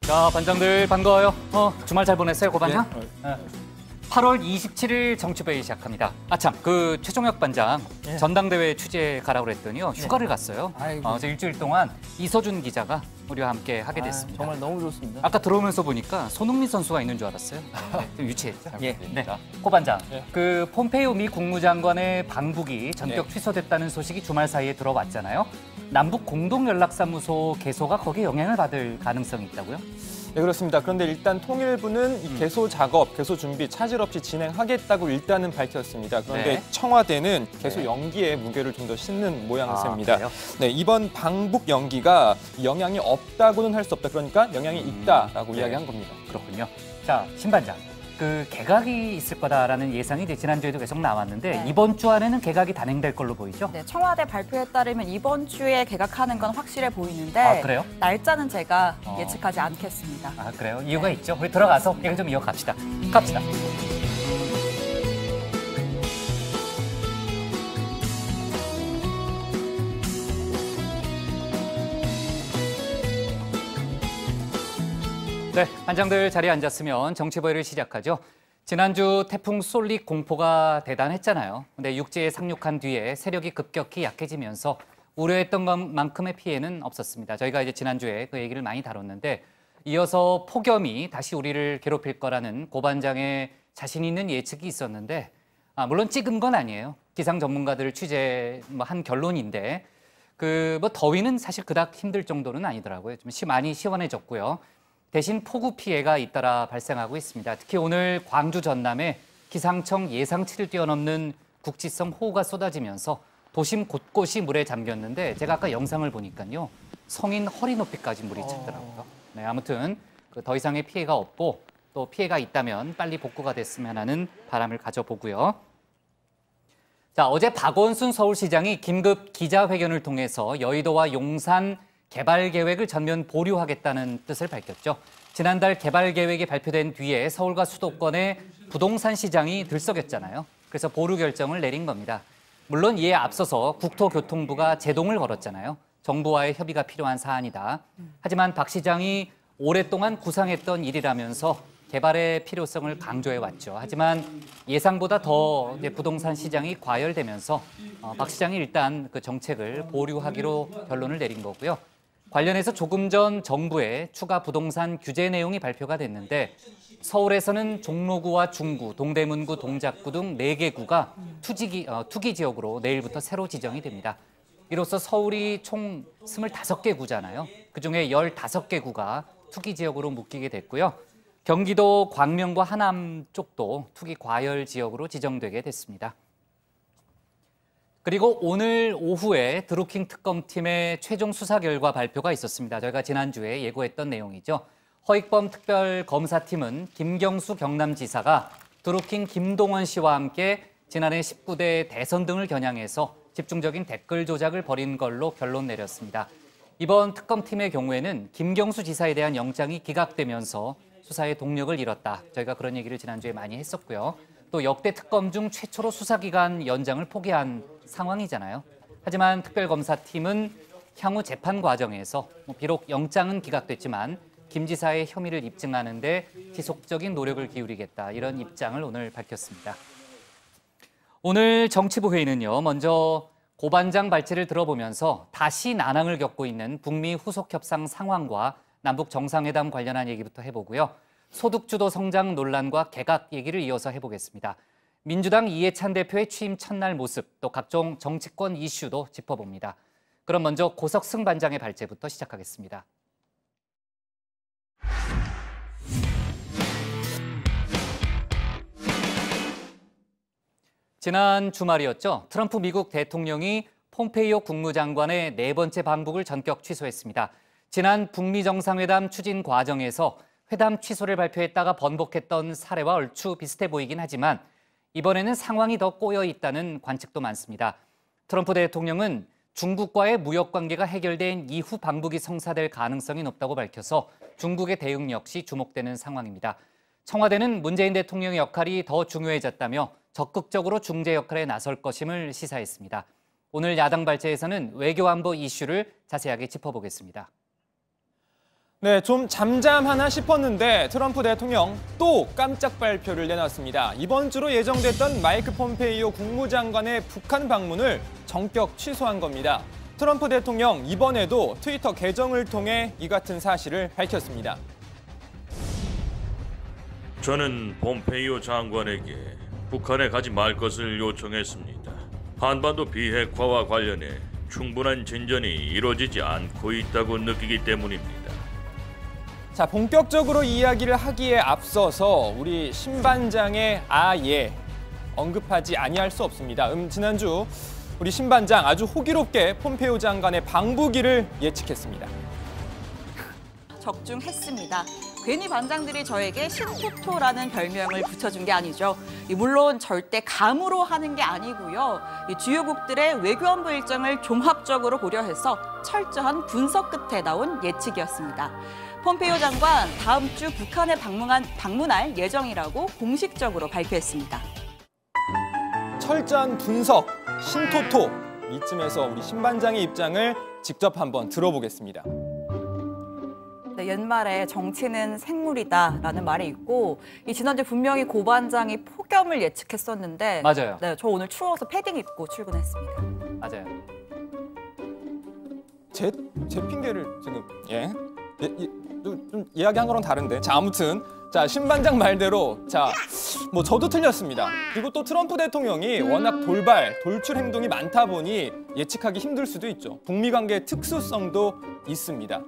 자, 반장들 반가워요. 주말 잘 보냈어요, 고 반장? 네. 8월 27일 정치회의 시작합니다. 아참, 그 최종혁 반장 전당대회 취재 가라고 그랬더니요. 휴가를 갔어요. 그래서 일주일 동안 이서준 기자가 우리와 함께 하게 됐습니다. 정말 너무 좋습니다. 아까 들어오면서 보니까 손흥민 선수가 있는 줄 알았어요. 좀 유치했죠. 네. 고 반장, 그 폼페이오 미 국무장관의 방북이 전격 취소됐다는 소식이 주말 사이에 들어왔잖아요. 남북 공동연락사무소 개소가 거기에 영향을 받을 가능성이 있다고요? 네, 그렇습니다. 그런데 일단 통일부는 이 개소 작업, 개소 준비 차질 없이 진행하겠다고 일단은 밝혔습니다. 그런데 청와대는 개소 연기에 무게를 좀 더 싣는 모양새입니다. 네, 이번 방북 연기가 영향이 없다고는 할 수 없다. 그러니까 영향이 있다라고 이야기한 겁니다. 그렇군요. 자, 신 반장. 그 개각이 있을 거다라는 예상이 이제 지난주에도 계속 나왔는데 이번 주 안에는 개각이 단행될 걸로 보이죠? 네, 청와대 발표에 따르면 이번 주에 개각하는 건 확실해 보이는데 그래요? 날짜는 제가 예측하지 않겠습니다. 그래요? 이유가 있죠? 우리 들어가서 얘기 좀 이어갑시다. 갑시다. 네, 반장들 자리에 앉았으면 정치보이를 시작하죠. 지난주 태풍 쏠릭 공포가 대단했잖아요. 근데 육지에 상륙한 뒤에 세력이 급격히 약해지면서 우려했던 것만큼의 피해는 없었습니다. 저희가 이제 지난주에 그 얘기를 많이 다뤘는데 이어서 폭염이 다시 우리를 괴롭힐 거라는 고 반장의 자신 있는 예측이 있었는데 물론 찍은 건 아니에요. 기상 전문가들을 취재한 결론인데 그 더위는 사실 그닥 힘들 정도는 아니더라고요. 좀 많이 시원해졌고요. 대신 폭우 피해가 잇따라 발생하고 있습니다. 특히 오늘 광주 전남에 기상청 예상치를 뛰어넘는 국지성 호우가 쏟아지면서 도심 곳곳이 물에 잠겼는데 제가 아까 영상을 보니까요. 성인 허리 높이까지 물이 찼더라고요. 네, 아무튼 더 이상의 피해가 없고 또 피해가 있다면 빨리 복구가 됐으면 하는 바람을 가져보고요. 자, 어제 박원순 서울시장이 긴급 기자회견을 통해서 여의도와 용산 개발 계획을 전면 보류하겠다는 뜻을 밝혔죠. 지난달 개발 계획이 발표된 뒤에 서울과 수도권의 부동산 시장이 들썩였잖아요. 그래서 보류 결정을 내린 겁니다. 물론 이에 앞서서 국토교통부가 제동을 걸었잖아요. 정부와의 협의가 필요한 사안이다. 하지만 박 시장이 오랫동안 구상했던 일이라면서 개발의 필요성을 강조해왔죠. 하지만 예상보다 더 부동산 시장이 과열되면서 박 시장이 일단 그 정책을 보류하기로 결론을 내린 거고요. 관련해서 조금 전 정부의 추가 부동산 규제 내용이 발표가 됐는데 서울에서는 종로구와 중구, 동대문구, 동작구 등 4개 구가 투기 지역으로 내일부터 새로 지정이 됩니다. 이로써 서울이 총 25개 구잖아요. 그중에 15개 구가 투기 지역으로 묶이게 됐고요. 경기도 광명과 하남 쪽도 투기 과열 지역으로 지정되게 됐습니다. 그리고 오늘 오후에 드루킹 특검팀의 최종 수사 결과 발표가 있었습니다. 저희가 지난주에 예고했던 내용이죠. 허익범 특별검사팀은 김경수 경남지사가 드루킹 김동원 씨와 함께 지난해 19대 대선 등을 겨냥해서 집중적인 댓글 조작을 벌인 걸로 결론 내렸습니다. 이번 특검팀의 경우에는 김경수 지사에 대한 영장이 기각되면서 수사의 동력을 잃었다. 저희가 그런 얘기를 지난주에 많이 했었고요. 또 역대 특검 중 최초로 수사기간 연장을 포기한 상황이잖아요. 하지만 특별검사팀은 향후 재판 과정에서 비록 영장은 기각됐지만 김 지사의 혐의를 입증하는 데 지속적인 노력을 기울이겠다. 이런 입장을 오늘 밝혔습니다. 오늘 정치부 회의는요. 먼저 고 반장 발제를 들어보면서 다시 난항을 겪고 있는 북미 후속협상 상황과 남북 정상회담 관련한 얘기부터 해보고요. 소득주도 성장 논란과 개각 얘기를 이어서 해보겠습니다. 민주당 이해찬 대표의 취임 첫날 모습, 또 각종 정치권 이슈도 짚어봅니다. 그럼 먼저 고석승 반장의 발제부터 시작하겠습니다. 지난 주말이었죠. 트럼프 미국 대통령이 폼페이오 국무장관의 4번째 방북을 전격 취소했습니다. 지난 북미 정상회담 추진 과정에서 회담 취소를 발표했다가 번복했던 사례와 얼추 비슷해 보이긴 하지만 이번에는 상황이 더 꼬여 있다는 관측도 많습니다. 트럼프 대통령은 중국과의 무역 관계가 해결된 이후 방북이 성사될 가능성이 높다고 밝혀서 중국의 대응 역시 주목되는 상황입니다. 청와대는 문재인 대통령의 역할이 더 중요해졌다며 적극적으로 중재 역할에 나설 것임을 시사했습니다. 오늘 야당 발제에서는 외교안보 이슈를 자세하게 짚어보겠습니다. 네, 좀 잠잠하나 싶었는데 트럼프 대통령 또 깜짝 발표를 내놨습니다. 이번 주로 예정됐던 마이크 폼페이오 국무장관의 북한 방문을 전격 취소한 겁니다. 트럼프 대통령 이번에도 트위터 계정을 통해 이 같은 사실을 밝혔습니다. 저는 폼페이오 장관에게 북한에 가지 말 것을 요청했습니다. 한반도 비핵화와 관련해 충분한 진전이 이루어지지 않고 있다고 느끼기 때문입니다. 자, 본격적으로 이야기를 하기에 앞서서 우리 신반장의 아예 언급하지 아니할 수 없습니다. 지난주 우리 신반장 아주 호기롭게 폼페이오 장관의 방북일을 예측했습니다. 적중했습니다. 괜히 반장들이 저에게 신토토라는 별명을 붙여준 게 아니죠. 물론 절대 감으로 하는 게 아니고요. 주요국들의 외교안보 일정을 종합적으로 고려해서 철저한 분석 끝에 나온 예측이었습니다. 폼페이오 장관 다음 주 북한에 방문할 예정이라고 공식적으로 발표했습니다. 철저한 분석, 신토토. 이쯤에서 우리 신반장의 입장을 직접 한번 들어보겠습니다. 네, 옛말에 정치는 생물이다라는 말이 있고 지난주에 분명히 고 반장이 폭염을 예측했었는데 맞아요. 네, 저 오늘 추워서 패딩 입고 출근했습니다. 맞아요. 제 핑계를 지금 좀 이야기한 거랑 다른데. 자, 아무튼 신반장 말대로 뭐 저도 틀렸습니다. 그리고 또 트럼프 대통령이 워낙 돌출 행동이 많다 보니 예측하기 힘들 수도 있죠. 북미 관계의 특수성도 있습니다.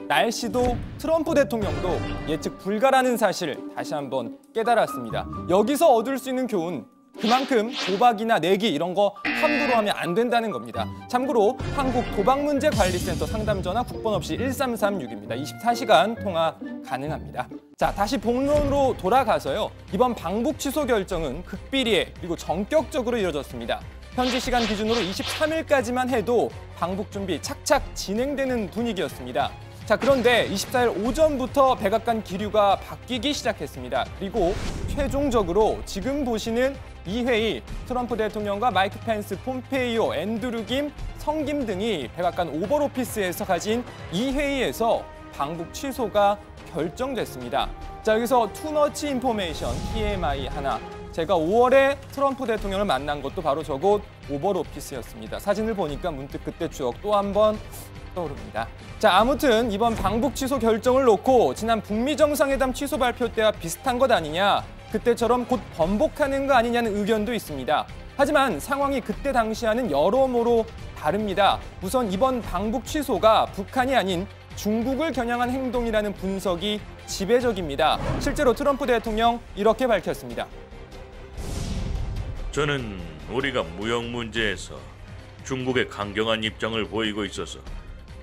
날씨도 트럼프 대통령도 예측 불가라는 사실 다시 한번 깨달았습니다. 여기서 얻을 수 있는 교훈, 그만큼 도박이나 내기 이런 거 함부로 하면 안 된다는 겁니다. 참고로 한국도박문제관리센터 상담전화 국번 없이 1336입니다. 24시간 통화 가능합니다. 자, 다시 본론으로 돌아가서요. 이번 방북 취소 결정은 극비리에 그리고 전격적으로 이뤄졌습니다. 현지 시간 기준으로 23일까지만 해도 방북 준비 착착 진행되는 분위기였습니다. 자, 그런데 24일 오전부터 백악관 기류가 바뀌기 시작했습니다. 그리고 최종적으로 지금 보시는 이 회의, 트럼프 대통령과 마이크 펜스, 폼페이오, 앤드류 김, 성김 등이 백악관 오벌 오피스에서 가진 이 회의에서 방북 취소가 결정됐습니다. 자, 여기서 투머치 인포메이션, TMI 하나. 제가 5월에 트럼프 대통령을 만난 것도 바로 저곳 오벌 오피스였습니다. 사진을 보니까 문득 그때 추억 또 한 번 떠오릅니다. 자, 아무튼 이번 방북 취소 결정을 놓고 지난 북미 정상회담 취소 발표 때와 비슷한 것 아니냐, 그때처럼 곧 번복하는 거 아니냐는 의견도 있습니다. 하지만 상황이 그때 당시와는 여러모로 다릅니다. 우선 이번 방북 취소가 북한이 아닌 중국을 겨냥한 행동이라는 분석이 지배적입니다. 실제로 트럼프 대통령 이렇게 밝혔습니다. 저는 우리가 무역 문제에서 중국의 강경한 입장을 보이고 있어서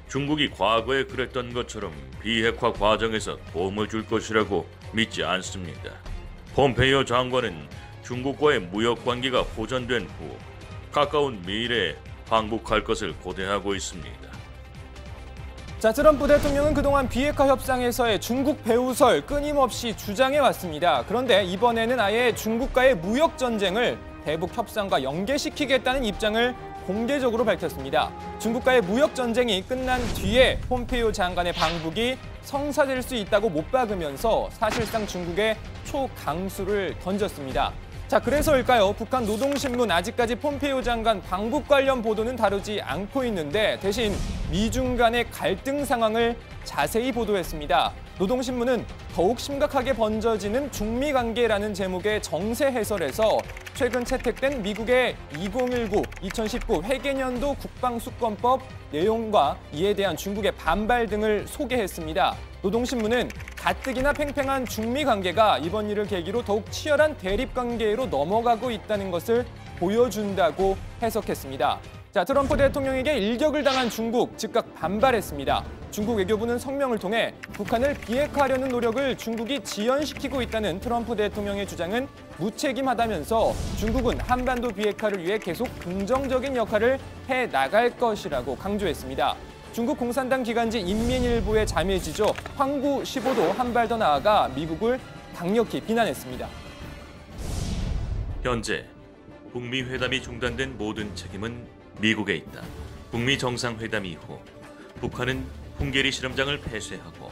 중국이 과거에 그랬던 것처럼 비핵화 과정에서 도움을 줄 것이라고 믿지 않습니다. 폼페이오 장관은 중국과의 무역 관계가 호전된 후 가까운 미래에 방북할 것을 고대하고 있습니다. 자, 트럼프 대통령은 그동안 비핵화 협상에서의 중국 배후설 끊임없이 주장해 왔습니다. 그런데 이번에는 아예 중국과의 무역 전쟁을 대북 협상과 연계시키겠다는 입장을 공개적으로 밝혔습니다. 중국과의 무역 전쟁이 끝난 뒤에 폼페이오 장관의 방북이 성사될 수 있다고 못 박으면서 사실상 중국에 초강수를 던졌습니다. 자, 그래서일까요? 북한 노동신문 아직까지 폼페이오 장관 방북 관련 보도는 다루지 않고 있는데 대신 미중 간의 갈등 상황을 자세히 보도했습니다. 노동신문은 더욱 심각하게 번져지는 중미 관계라는 제목의 정세 해설에서 최근 채택된 미국의 2019 회계년도 국방수권법 내용과 이에 대한 중국의 반발 등을 소개했습니다. 노동신문은 가뜩이나 팽팽한 중미 관계가 이번 일을 계기로 더욱 치열한 대립 관계로 넘어가고 있다는 것을 보여준다고 해석했습니다. 자, 트럼프 대통령에게 일격을 당한 중국 즉각 반발했습니다. 중국 외교부는 성명을 통해 북한을 비핵화하려는 노력을 중국이 지연시키고 있다는 트럼프 대통령의 주장은 무책임하다면서 중국은 한반도 비핵화를 위해 계속 긍정적인 역할을 해 나갈 것이라고 강조했습니다. 중국 공산당 기관지 인민일보의 자매지죠. 황구 15도 한 발 더 나아가 미국을 강력히 비난했습니다. 현재 북미 회담이 중단된 모든 책임은 미국에 있다. 북미 정상회담 이후 북한은 풍계리 실험장을 폐쇄하고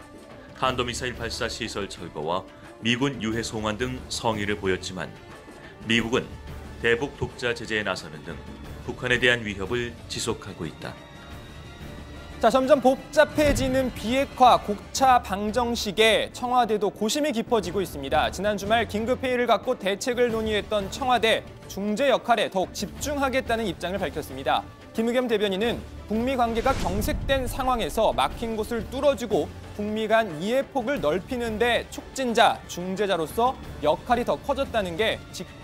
탄도미사일 발사 시설 철거와 미군 유해 송환 등 성의를 보였지만 미국은 대북 독자 제재에 나서는 등 북한에 대한 위협을 지속하고 있다. 자, 점점 복잡해지는 비핵화 고차 방정식에 청와대도 고심이 깊어지고 있습니다. 지난 주말 긴급회의를 갖고 대책을 논의했던 청와대 중재 역할에 더욱 집중하겠다는 입장을 밝혔습니다. 김의겸 대변인은 북미 관계가 경색된 상황에서 막힌 곳을 뚫어주고 북미 간 이해폭을 넓히는 데 촉진자, 중재자로서 역할이 더 커졌다는 게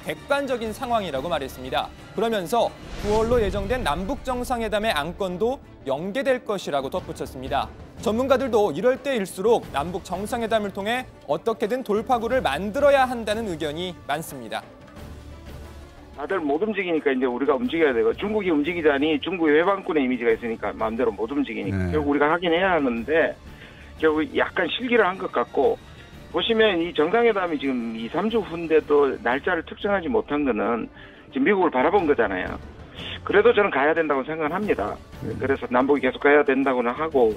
객관적인 상황이라고 말했습니다. 그러면서 9월로 예정된 남북 정상회담의 안건도 연계될 것이라고 덧붙였습니다. 전문가들도 이럴 때일수록 남북 정상회담을 통해 어떻게든 돌파구를 만들어야 한다는 의견이 많습니다. 다들 못 움직이니까 이제 우리가 움직여야 되고, 중국이 움직이자니 중국의 외방꾼의 이미지가 있으니까 마음대로 못 움직이니까 결국 우리가 하긴 해야 하는데 결국 약간 실기를 한 것 같고, 보시면 이 정상회담이 지금 2, 3주 후인데도 날짜를 특정하지 못한 거는 지금 미국을 바라본 거잖아요. 그래도 저는 가야 된다고 생각을 합니다. 그래서 남북이 계속 가야 된다고는 하고.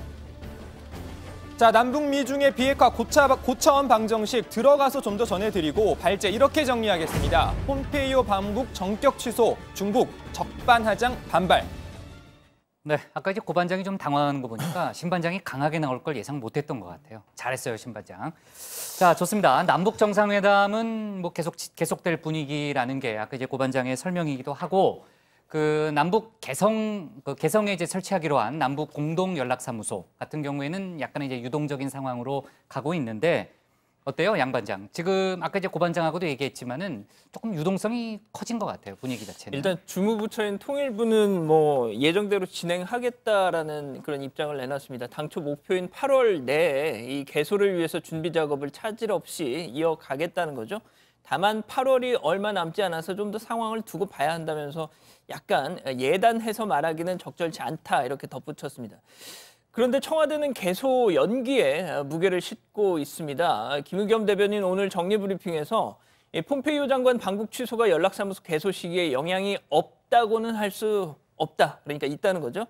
자, 남북 미중의 비핵화 고차원 방정식 들어가서 좀 더 전해드리고 발제 이렇게 정리하겠습니다. 폼페이오 방북 전격 취소, 중국 적반하장 반발. 네, 아까 이제 고 반장이 좀 당황하는 거 보니까 신 반장이 강하게 나올 걸 예상 못했던 것 같아요. 잘했어요, 신 반장. 자, 좋습니다. 남북 정상회담은 뭐 계속될 분위기라는 게 아까 이제 고 반장의 설명이기도 하고, 그 남북 개성에 이제 설치하기로 한 남북 공동 연락사무소 같은 경우에는 약간 이제 유동적인 상황으로 가고 있는데 어때요, 양 반장? 지금 아까 이제 고 반장하고도 얘기했지만은 조금 유동성이 커진 것 같아요, 분위기 자체는. 일단 주무부처인 통일부는 뭐 예정대로 진행하겠다라는 그런 입장을 내놨습니다. 당초 목표인 8월 내에 이 개소를 위해서 준비 작업을 차질 없이 이어가겠다는 거죠. 다만 8월이 얼마 남지 않아서 좀 더 상황을 두고 봐야 한다면서 약간 예단해서 말하기는 적절치 않다 이렇게 덧붙였습니다. 그런데 청와대는 개소 연기에 무게를 싣고 있습니다. 김의겸 대변인 오늘 정리브리핑에서 폼페이오 장관 방북 취소가 연락사무소 개소 시기에 영향이 없다고는 할 수 없다. 그러니까 있다는 거죠.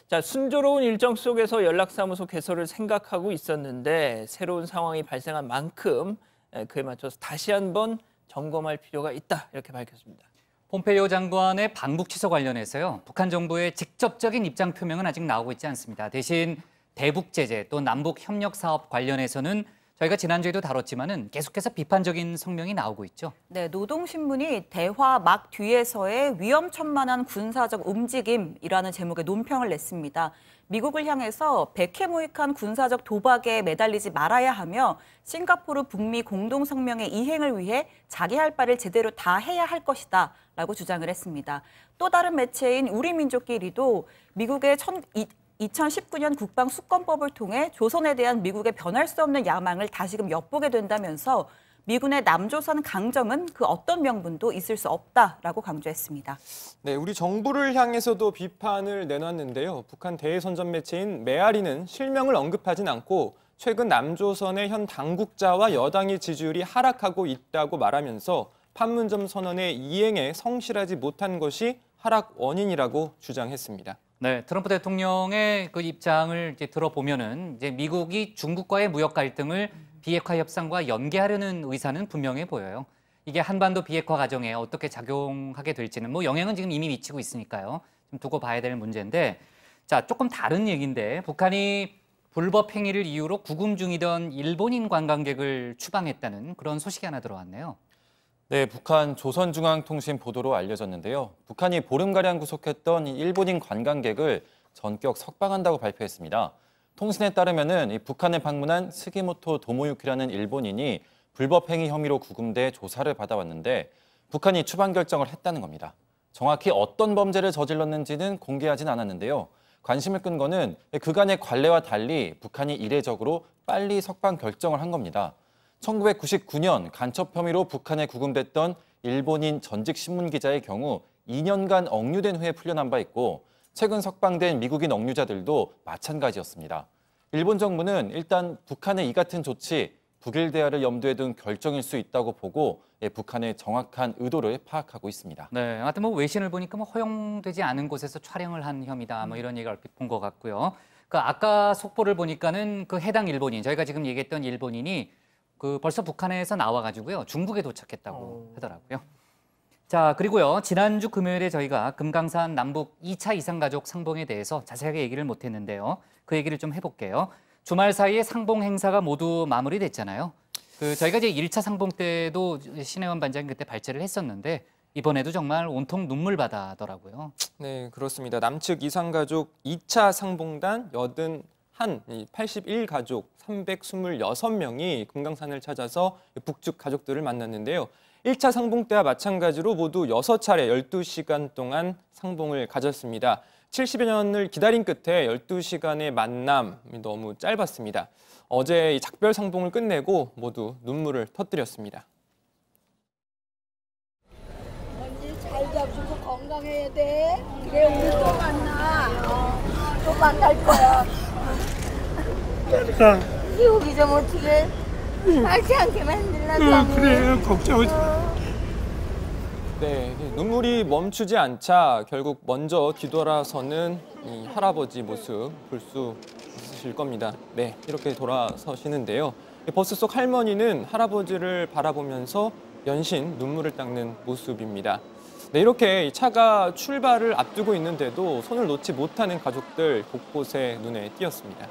자, 순조로운 일정 속에서 연락사무소 개소를 생각하고 있었는데 새로운 상황이 발생한 만큼 그에 맞춰서 다시 한번 점검할 필요가 있다. 이렇게 밝혔습니다. 폼페이오 장관의 방북 취소 관련해서요, 북한 정부의 직접적인 입장 표명은 아직 나오고 있지 않습니다. 대신 대북 제재 또 남북 협력 사업 관련해서는 저희가 지난주에도 다뤘지만은 계속해서 비판적인 성명이 나오고 있죠. 네, 노동신문이 대화 막 뒤에서의 위험천만한 군사적 움직임이라는 제목의 논평을 냈습니다. 미국을 향해서 백해무익한 군사적 도박에 매달리지 말아야 하며 싱가포르 북미 공동성명의 이행을 위해 자기 할 바를 제대로 다 해야 할 것이다 라고 주장을 했습니다. 또 다른 매체인 우리민족끼리도 미국의 2019년 국방수권법을 통해 조선에 대한 미국의 변할 수 없는 야망을 다시금 엿보게 된다면서 미군의 남조선 강점은 그 어떤 명분도 있을 수 없다라고 강조했습니다. 네, 우리 정부를 향해서도 비판을 내놨는데요. 북한 대선전 매체인 메아리는 실명을 언급하진 않고 최근 남조선의 현 당국자와 여당의 지지율이 하락하고 있다고 말하면서 판문점 선언의 이행에 성실하지 못한 것이 하락 원인이라고 주장했습니다. 네, 트럼프 대통령의 그 입장을 이제 들어보면은 이제 미국이 중국과의 무역 갈등을 비핵화 협상과 연계하려는 의사는 분명해 보여요. 이게 한반도 비핵화 과정에 어떻게 작용하게 될지는 뭐 영향은 지금 이미 미치고 있으니까요. 좀 두고 봐야 될 문제인데, 자, 조금 다른 얘기인데 북한이 불법 행위를 이유로 구금 중이던 일본인 관광객을 추방했다는 그런 소식이 하나 들어왔네요. 네, 북한 조선중앙통신 보도로 알려졌는데요. 북한이 보름가량 구속했던 일본인 관광객을 전격 석방한다고 발표했습니다. 통신에 따르면은 북한에 방문한 스기모토 도모유키라는 일본인이 불법 행위 혐의로 구금돼 조사를 받아왔는데 북한이 추방 결정을 했다는 겁니다. 정확히 어떤 범죄를 저질렀는지는 공개하진 않았는데요. 관심을 끈 거는 그간의 관례와 달리 북한이 이례적으로 빨리 석방 결정을 한 겁니다. 1999년 간첩 혐의로 북한에 구금됐던 일본인 전직 신문기자의 경우 2년간 억류된 후에 풀려난 바 있고 최근 석방된 미국인 억류자들도 마찬가지였습니다. 일본 정부는 일단 북한의 이 같은 조치, 북일 대화를 염두에 둔 결정일 수 있다고 보고 북한의 정확한 의도를 파악하고 있습니다. 네, 하여튼 뭐 외신을 보니까 뭐 허용되지 않은 곳에서 촬영을 한 혐의다, 뭐 이런 얘기를 얼핏 본 것 같고요. 그 아까 속보를 보니까는 그 해당 일본인, 저희가 지금 얘기했던 일본인이 그 벌써 북한에서 나와가지고요. 중국에 도착했다고 하더라고요. 자, 그리고요. 지난주 금요일에 저희가 금강산 남북 2차 이산가족 상봉에 대해서 자세하게 얘기를 못했는데요. 그 얘기를 좀 해볼게요. 주말 사이에 상봉 행사가 모두 마무리됐잖아요. 저희가 이제 1차 상봉 때도 신혜원 반장이 그때 발제를 했었는데 이번에도 정말 온통 눈물바다더라고요. 네, 그렇습니다. 남측 이산가족 2차 상봉단 81가족 326명이 금강산을 찾아서 북측 가족들을 만났는데요. 1차 상봉 때와 마찬가지로 모두 6차례 12시간 동안 상봉을 가졌습니다. 70여 년을 기다린 끝에 12시간의 만남이 너무 짧았습니다. 어제 작별 상봉을 끝내고 모두 눈물을 터뜨렸습니다. 언니 잘 잡수고 건강해야 돼. 그래 우리 또 만나. 또 만날 거야. 여기 좀 어떻게 알지 않게 만들라고. 그래 걱정하지. 네, 눈물이 멈추지 않자 결국 먼저 뒤돌아서는 이 할아버지 모습 볼 수 있으실 겁니다. 네, 이렇게 돌아서시는데요. 버스 속 할머니는 할아버지를 바라보면서 연신 눈물을 닦는 모습입니다. 네, 이렇게 차가 출발을 앞두고 있는데도 손을 놓지 못하는 가족들 곳곳에 눈에 띄었습니다.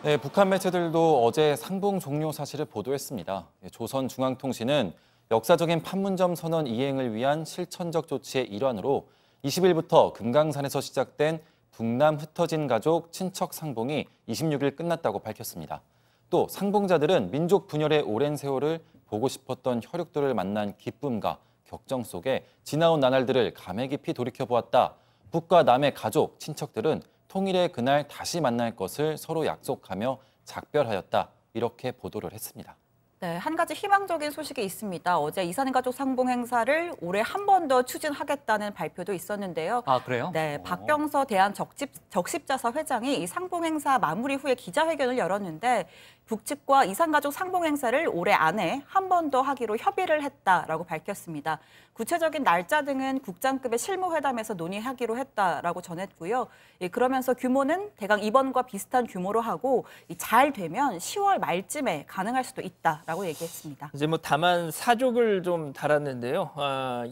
네, 북한 매체들도 어제 상봉 종료 사실을 보도했습니다. 조선중앙통신은 역사적인 판문점 선언 이행을 위한 실천적 조치의 일환으로 20일부터 금강산에서 시작된 북남 흩어진 가족 친척 상봉이 26일 끝났다고 밝혔습니다. 또 상봉자들은 민족 분열의 오랜 세월을 보고 싶었던 혈육들을 만난 기쁨과 격정 속에 지나온 나날들을 감회 깊이 돌이켜보았다. 북과 남의 가족, 친척들은 통일의 그날 다시 만날 것을 서로 약속하며 작별하였다. 이렇게 보도를 했습니다. 네, 한 가지 희망적인 소식이 있습니다. 어제 이산가족 상봉 행사를 올해 한 번 더 추진하겠다는 발표도 있었는데요. 아, 그래요? 네, 박병서 대한적십자사 회장이 이 상봉 행사 마무리 후에 기자회견을 열었는데 북측과 이산가족 상봉 행사를 올해 안에 한 번 더 하기로 협의를 했다라고 밝혔습니다. 구체적인 날짜 등은 국장급의 실무회담에서 논의하기로 했다라고 전했고요. 그러면서 규모는 대강 이번과 비슷한 규모로 하고 잘 되면 10월 말쯤에 가능할 수도 있다라고 얘기했습니다. 이제 뭐 다만 사족을 좀 달았는데요.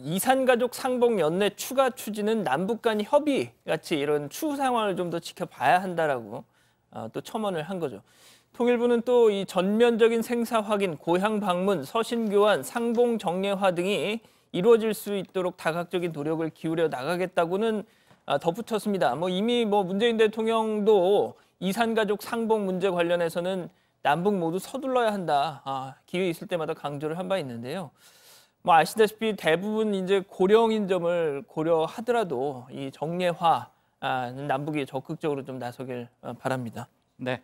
이산가족 상봉 연내 추가 추진은 남북 간 협의 같이 이런 추후 상황을 좀 더 지켜봐야 한다라고 또 첨언을 한 거죠. 통일부는 또 이 전면적인 생사 확인, 고향 방문, 서신 교환, 상봉 정례화 등이 이루어질 수 있도록 다각적인 노력을 기울여 나가겠다고는 덧붙였습니다. 이미 문재인 대통령도 이산가족 상봉 문제 관련해서는 남북 모두 서둘러야 한다. 기회 있을 때마다 강조를 한 바 있는데요. 아시다시피 대부분 이제 고령인 점을 고려하더라도 이 정례화 남북이 적극적으로 좀 나서길 바랍니다. 네.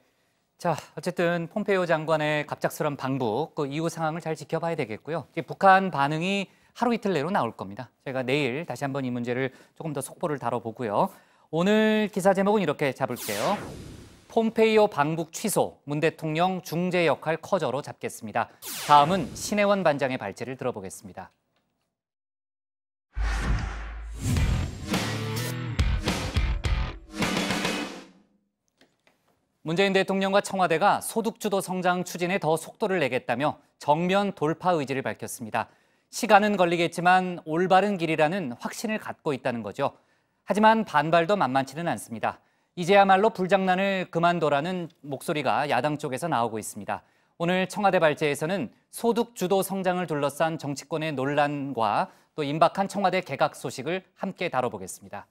자, 어쨌든 폼페이오 장관의 갑작스러운 방북, 그 이후 상황을 잘 지켜봐야 되겠고요. 북한 반응이 하루 이틀 내로 나올 겁니다. 제가 내일 다시 한번 이 문제를 조금 더 속보를 다뤄보고요. 오늘 기사 제목은 이렇게 잡을게요. 폼페이오 방북 취소, 문 대통령 중재 역할 커져로 잡겠습니다. 다음은 신혜원 반장의 발제를 들어보겠습니다. 문재인 대통령과 청와대가 소득주도 성장 추진에 더 속도를 내겠다며 정면 돌파 의지를 밝혔습니다. 시간은 걸리겠지만 올바른 길이라는 확신을 갖고 있다는 거죠. 하지만 반발도 만만치는 않습니다. 이제야말로 불장난을 그만둬라는 목소리가 야당 쪽에서 나오고 있습니다. 오늘 청와대 발제에서는 소득주도 성장을 둘러싼 정치권의 논란과 또 임박한 청와대 개각 소식을 함께 다뤄보겠습니다.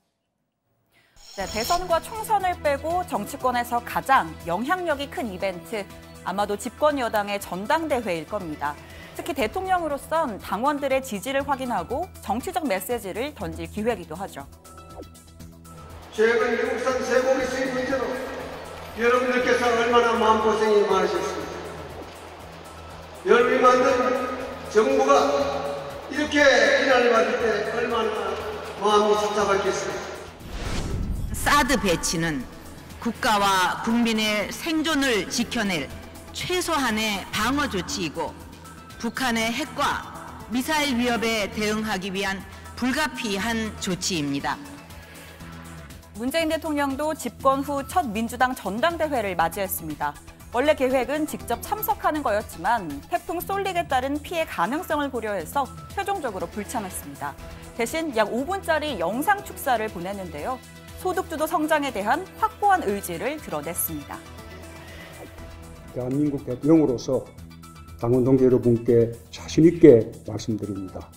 네, 대선과 총선을 빼고 정치권에서 가장 영향력이 큰 이벤트, 아마도 집권 여당의 전당대회일 겁니다. 특히 대통령으로선 당원들의 지지를 확인하고 정치적 메시지를 던질 기회이기도 하죠. 최근 미국산 쇠고기 수입 문제로 여러분들께서 얼마나 마음고생이 많으셨습니까? 여러분이 만든 정부가 이렇게 비난을 받을 때 얼마나 마음이 답답했겠습니까? 사드 배치는 국가와 국민의 생존을 지켜낼 최소한의 방어 조치이고 북한의 핵과 미사일 위협에 대응하기 위한 불가피한 조치입니다. 문재인 대통령도 집권 후 첫 민주당 전당대회를 맞이했습니다. 원래 계획은 직접 참석하는 거였지만 태풍 쏠릭에 따른 피해 가능성을 고려해서 최종적으로 불참했습니다. 대신 약 5분짜리 영상 축사를 보냈는데요. 소득주도 성장에 대한 확고한 의지를 드러냈습니다. 대한민국 대통령으로서 당원 동지 여러분께 자신 있게 말씀드립니다.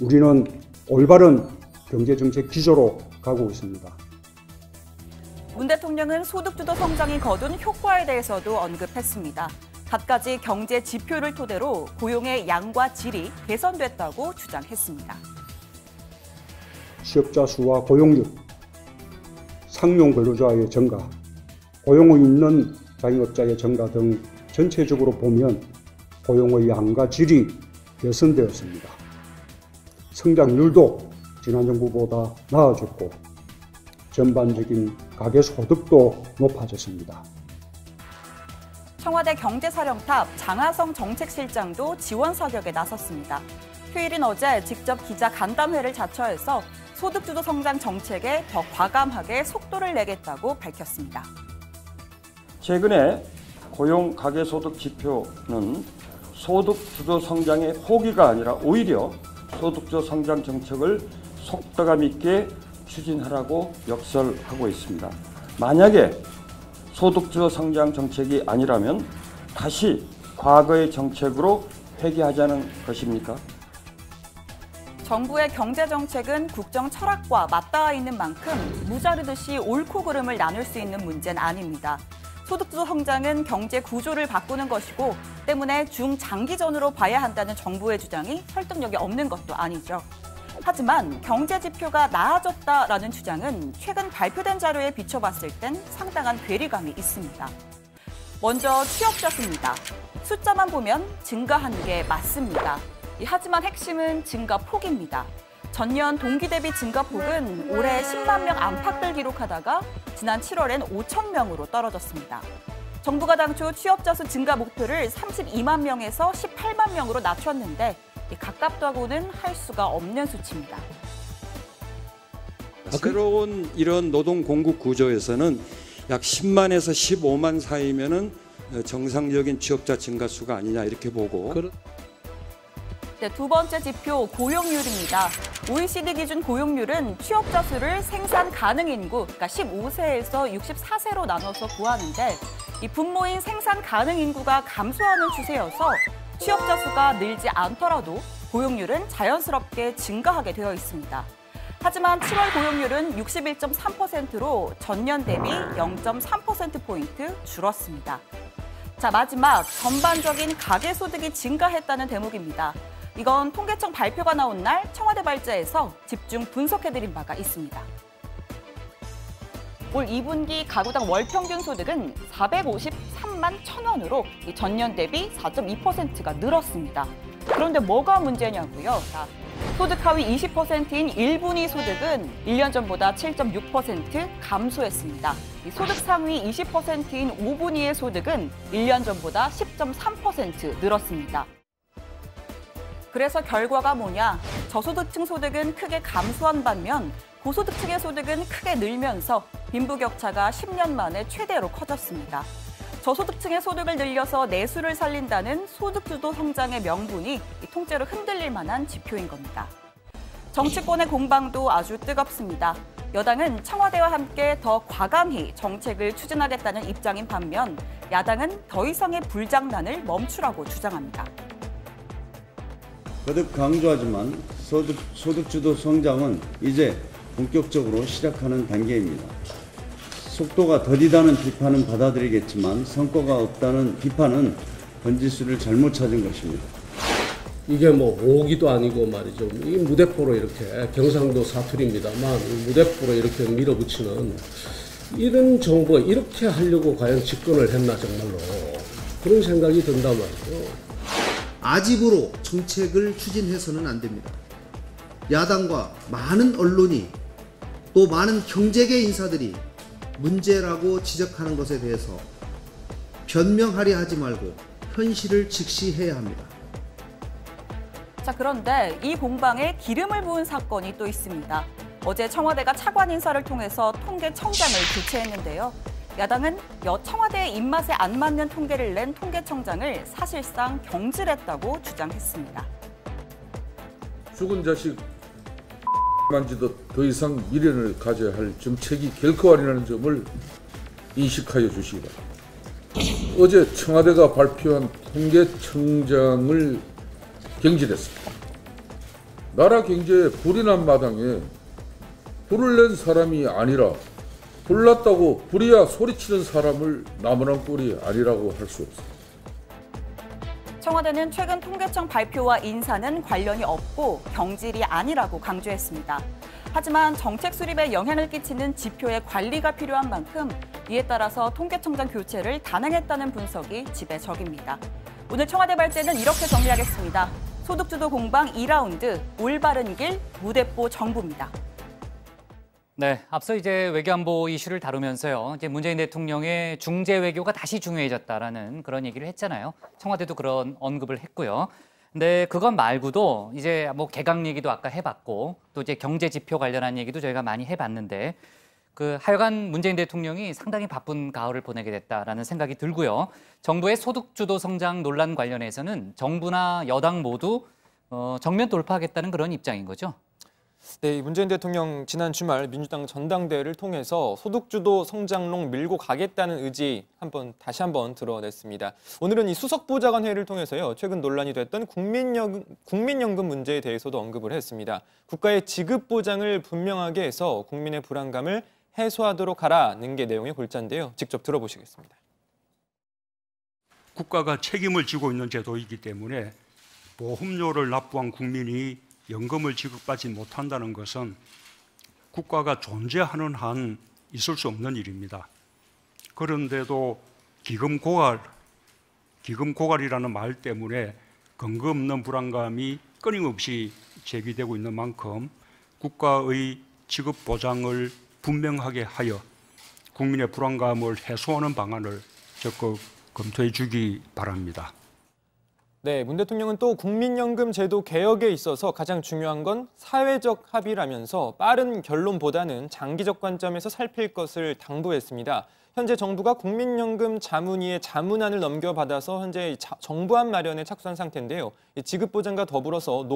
우리는 올바른 경제정책 기조로 가고 있습니다. 문 대통령은 소득주도 성장이 거둔 효과에 대해서도 언급했습니다. 갖가지 경제 지표를 토대로 고용의 양과 질이 개선됐다고 주장했습니다. 취업자 수와 고용률, 상용 근로자의 증가, 고용이 있는 자영업자의 증가 등 전체적으로 보면 고용의 양과 질이 개선되었습니다. 성장률도 지난 정부보다 나아졌고 전반적인 가계소득도 높아졌습니다. 청와대 경제사령탑 장하성 정책실장도 지원 사격에 나섰습니다. 휴일인 어제 직접 기자 간담회를 자처해서 소득주도 성장 정책에 더 과감하게 속도를 내겠다고 밝혔습니다. 최근에 고용 가계소득 지표는 소득주도 성장의 포기가 아니라 오히려 소득주도 성장 정책을 속도감 있게 추진하라고 역설하고 있습니다. 만약에 소득주도 성장 정책이 아니라면 다시 과거의 정책으로 회귀하자는 것입니까? 정부의 경제정책은 국정 철학과 맞닿아 있는 만큼 무자르듯이 옳고 그름을 나눌 수 있는 문제는 아닙니다. 소득주도 성장은 경제 구조를 바꾸는 것이고 때문에 중장기전으로 봐야 한다는 정부의 주장이 설득력이 없는 것도 아니죠. 하지만 경제 지표가 나아졌다라는 주장은 최근 발표된 자료에 비춰봤을 땐 상당한 괴리감이 있습니다. 먼저 취업자 수입니다. 숫자만 보면 증가한 게 맞습니다. 하지만 핵심은 증가폭입니다. 전년 동기 대비 증가폭은 올해 10만 명 안팎을 기록하다가 지난 7월엔 5천 명으로 떨어졌습니다. 정부가 당초 취업자 수 증가 목표를 32만 명에서 18만 명으로 낮췄는데 가깝다고는 할 수가 없는 수치입니다. 새로운 이런 노동 공급 구조에서는 약 10만에서 15만 사이면은 정상적인 취업자 증가 수가 아니냐 이렇게 보고. 네, 두 번째 지표 고용률입니다. OECD 기준 고용률은 취업자 수를 생산 가능 인구, 그러니까 15세에서 64세로 나눠서 구하는데 이 분모인 생산 가능 인구가 감소하는 추세여서 취업자 수가 늘지 않더라도 고용률은 자연스럽게 증가하게 되어 있습니다. 하지만 7월 고용률은 61.3%로 전년 대비 0.3%포인트 줄었습니다. 자, 마지막 전반적인 가계소득이 증가했다는 대목입니다. 이건 통계청 발표가 나온 날 청와대 발제에서 집중 분석해드린 바가 있습니다. 올 2분기 가구당 월평균 소득은 453만 1,000원으로 전년 대비 4.2%가 늘었습니다. 그런데 뭐가 문제냐고요? 소득 하위 20%인 1분위 소득은 1년 전보다 7.6% 감소했습니다. 소득 상위 20%인 5분위의 소득은 1년 전보다 10.3% 늘었습니다. 그래서 결과가 뭐냐? 저소득층 소득은 크게 감소한 반면 고소득층의 소득은 크게 늘면서 빈부격차가 10년 만에 최대로 커졌습니다. 저소득층의 소득을 늘려서 내수를 살린다는 소득주도 성장의 명분이 통째로 흔들릴 만한 지표인 겁니다. 정치권의 공방도 아주 뜨겁습니다. 여당은 청와대와 함께 더 과감히 정책을 추진하겠다는 입장인 반면 야당은 더 이상의 불장난을 멈추라고 주장합니다. 거듭 강조하지만 소득주도 성장은 이제 본격적으로 시작하는 단계입니다. 속도가 더디다는 비판은 받아들이겠지만 성과가 없다는 비판은 번지수를 잘못 찾은 것입니다. 이게 뭐 5기도 아니고 말이죠. 이 무대포로 이렇게 경상도 사투리입니다만 무대포로 이렇게 밀어붙이는 이런 정부가 이렇게 하려고 과연 집권을 했나 정말로 그런 생각이 든단 말이죠. 아집으로 정책을 추진해서는 안 됩니다. 야당과 많은 언론이 또 많은 경제계 인사들이 문제라고 지적하는 것에 대해서 변명하려 하지 말고 현실을 직시해야 합니다. 자, 그런데 이 공방에 기름을 부은 사건이 또 있습니다. 어제 청와대가 차관 인사를 통해서 통계청장을 교체했는데요. 야당은 청와대의 입맛에 안 맞는 통계를 낸 통계청장을 사실상 경질했다고 주장했습니다. 죽은 자식 만지듯 더 이상 미련을 가져야 할 정책이 결코 아니라는 점을 인식하여 주시기 바랍니다. 어제 청와대가 발표한 통계청장을 경질했습니다. 나라 경제에 불이 난 마당에 불을 낸 사람이 아니라 불났다고 불이야 소리치는 사람을 나무란 꼴이 아니라고 할 수 없습니다. 청와대는 최근 통계청 발표와 인사는 관련이 없고 경질이 아니라고 강조했습니다. 하지만 정책 수립에 영향을 끼치는 지표의 관리가 필요한 만큼 이에 따라서 통계청장 교체를 단행했다는 분석이 지배적입니다. 오늘 청와대 발제는 이렇게 정리하겠습니다. 소득주도 공방 2라운드, 올바른 길, 무대뽀 정부입니다. 네, 앞서 이제 외교안보 이슈를 다루면서요. 이제 문재인 대통령의 중재 외교가 다시 중요해졌다라는 그런 얘기를 했잖아요. 청와대도 그런 언급을 했고요. 근데 그것 말고도 이제 뭐 개각 얘기도 아까 해봤고 또 이제 경제 지표 관련한 얘기도 저희가 많이 해봤는데 하여간 문재인 대통령이 상당히 바쁜 가을을 보내게 됐다라는 생각이 들고요. 정부의 소득주도 성장 논란 관련해서는 정부나 여당 모두 정면 돌파하겠다는 그런 입장인 거죠. 네, 문재인 대통령 지난 주말 민주당 전당대회를 통해서 소득주도 성장론 밀고 가겠다는 의지 다시 한번 드러냈습니다. 오늘은 이 수석보좌관 회의를 통해서요. 최근 논란이 됐던 국민연금 문제에 대해서도 언급을 했습니다. 국가의 지급 보장을 분명하게 해서 국민의 불안감을 해소하도록 하라는 게 내용의 골자인데요. 직접 들어보시겠습니다. 국가가 책임을 지고 있는 제도이기 때문에 보험료를 납부한 국민이 연금을 지급받지 못한다는 것은 국가가 존재하는 한 있을 수 없는 일입니다. 그런데도 기금 고갈이라는 말 때문에 근거 없는 불안감이 끊임없이 제기되고 있는 만큼 국가의 지급 보장을 분명하게 하여 국민의 불안감을 해소하는 방안을 적극 검토해 주기 바랍니다. 네, 문 대통령은 또 국민연금 제도 개혁에 있어서 가장 중요한 건 사회적 합의라면서 빠른 결론보다는 장기적 관점에서 살필 것을 당부했습니다. 현재 정부가 국민연금 자문위에 자문안을 넘겨받아서 현재 정부안 마련에 착수한 상태인데요. 지급보장과 더불어서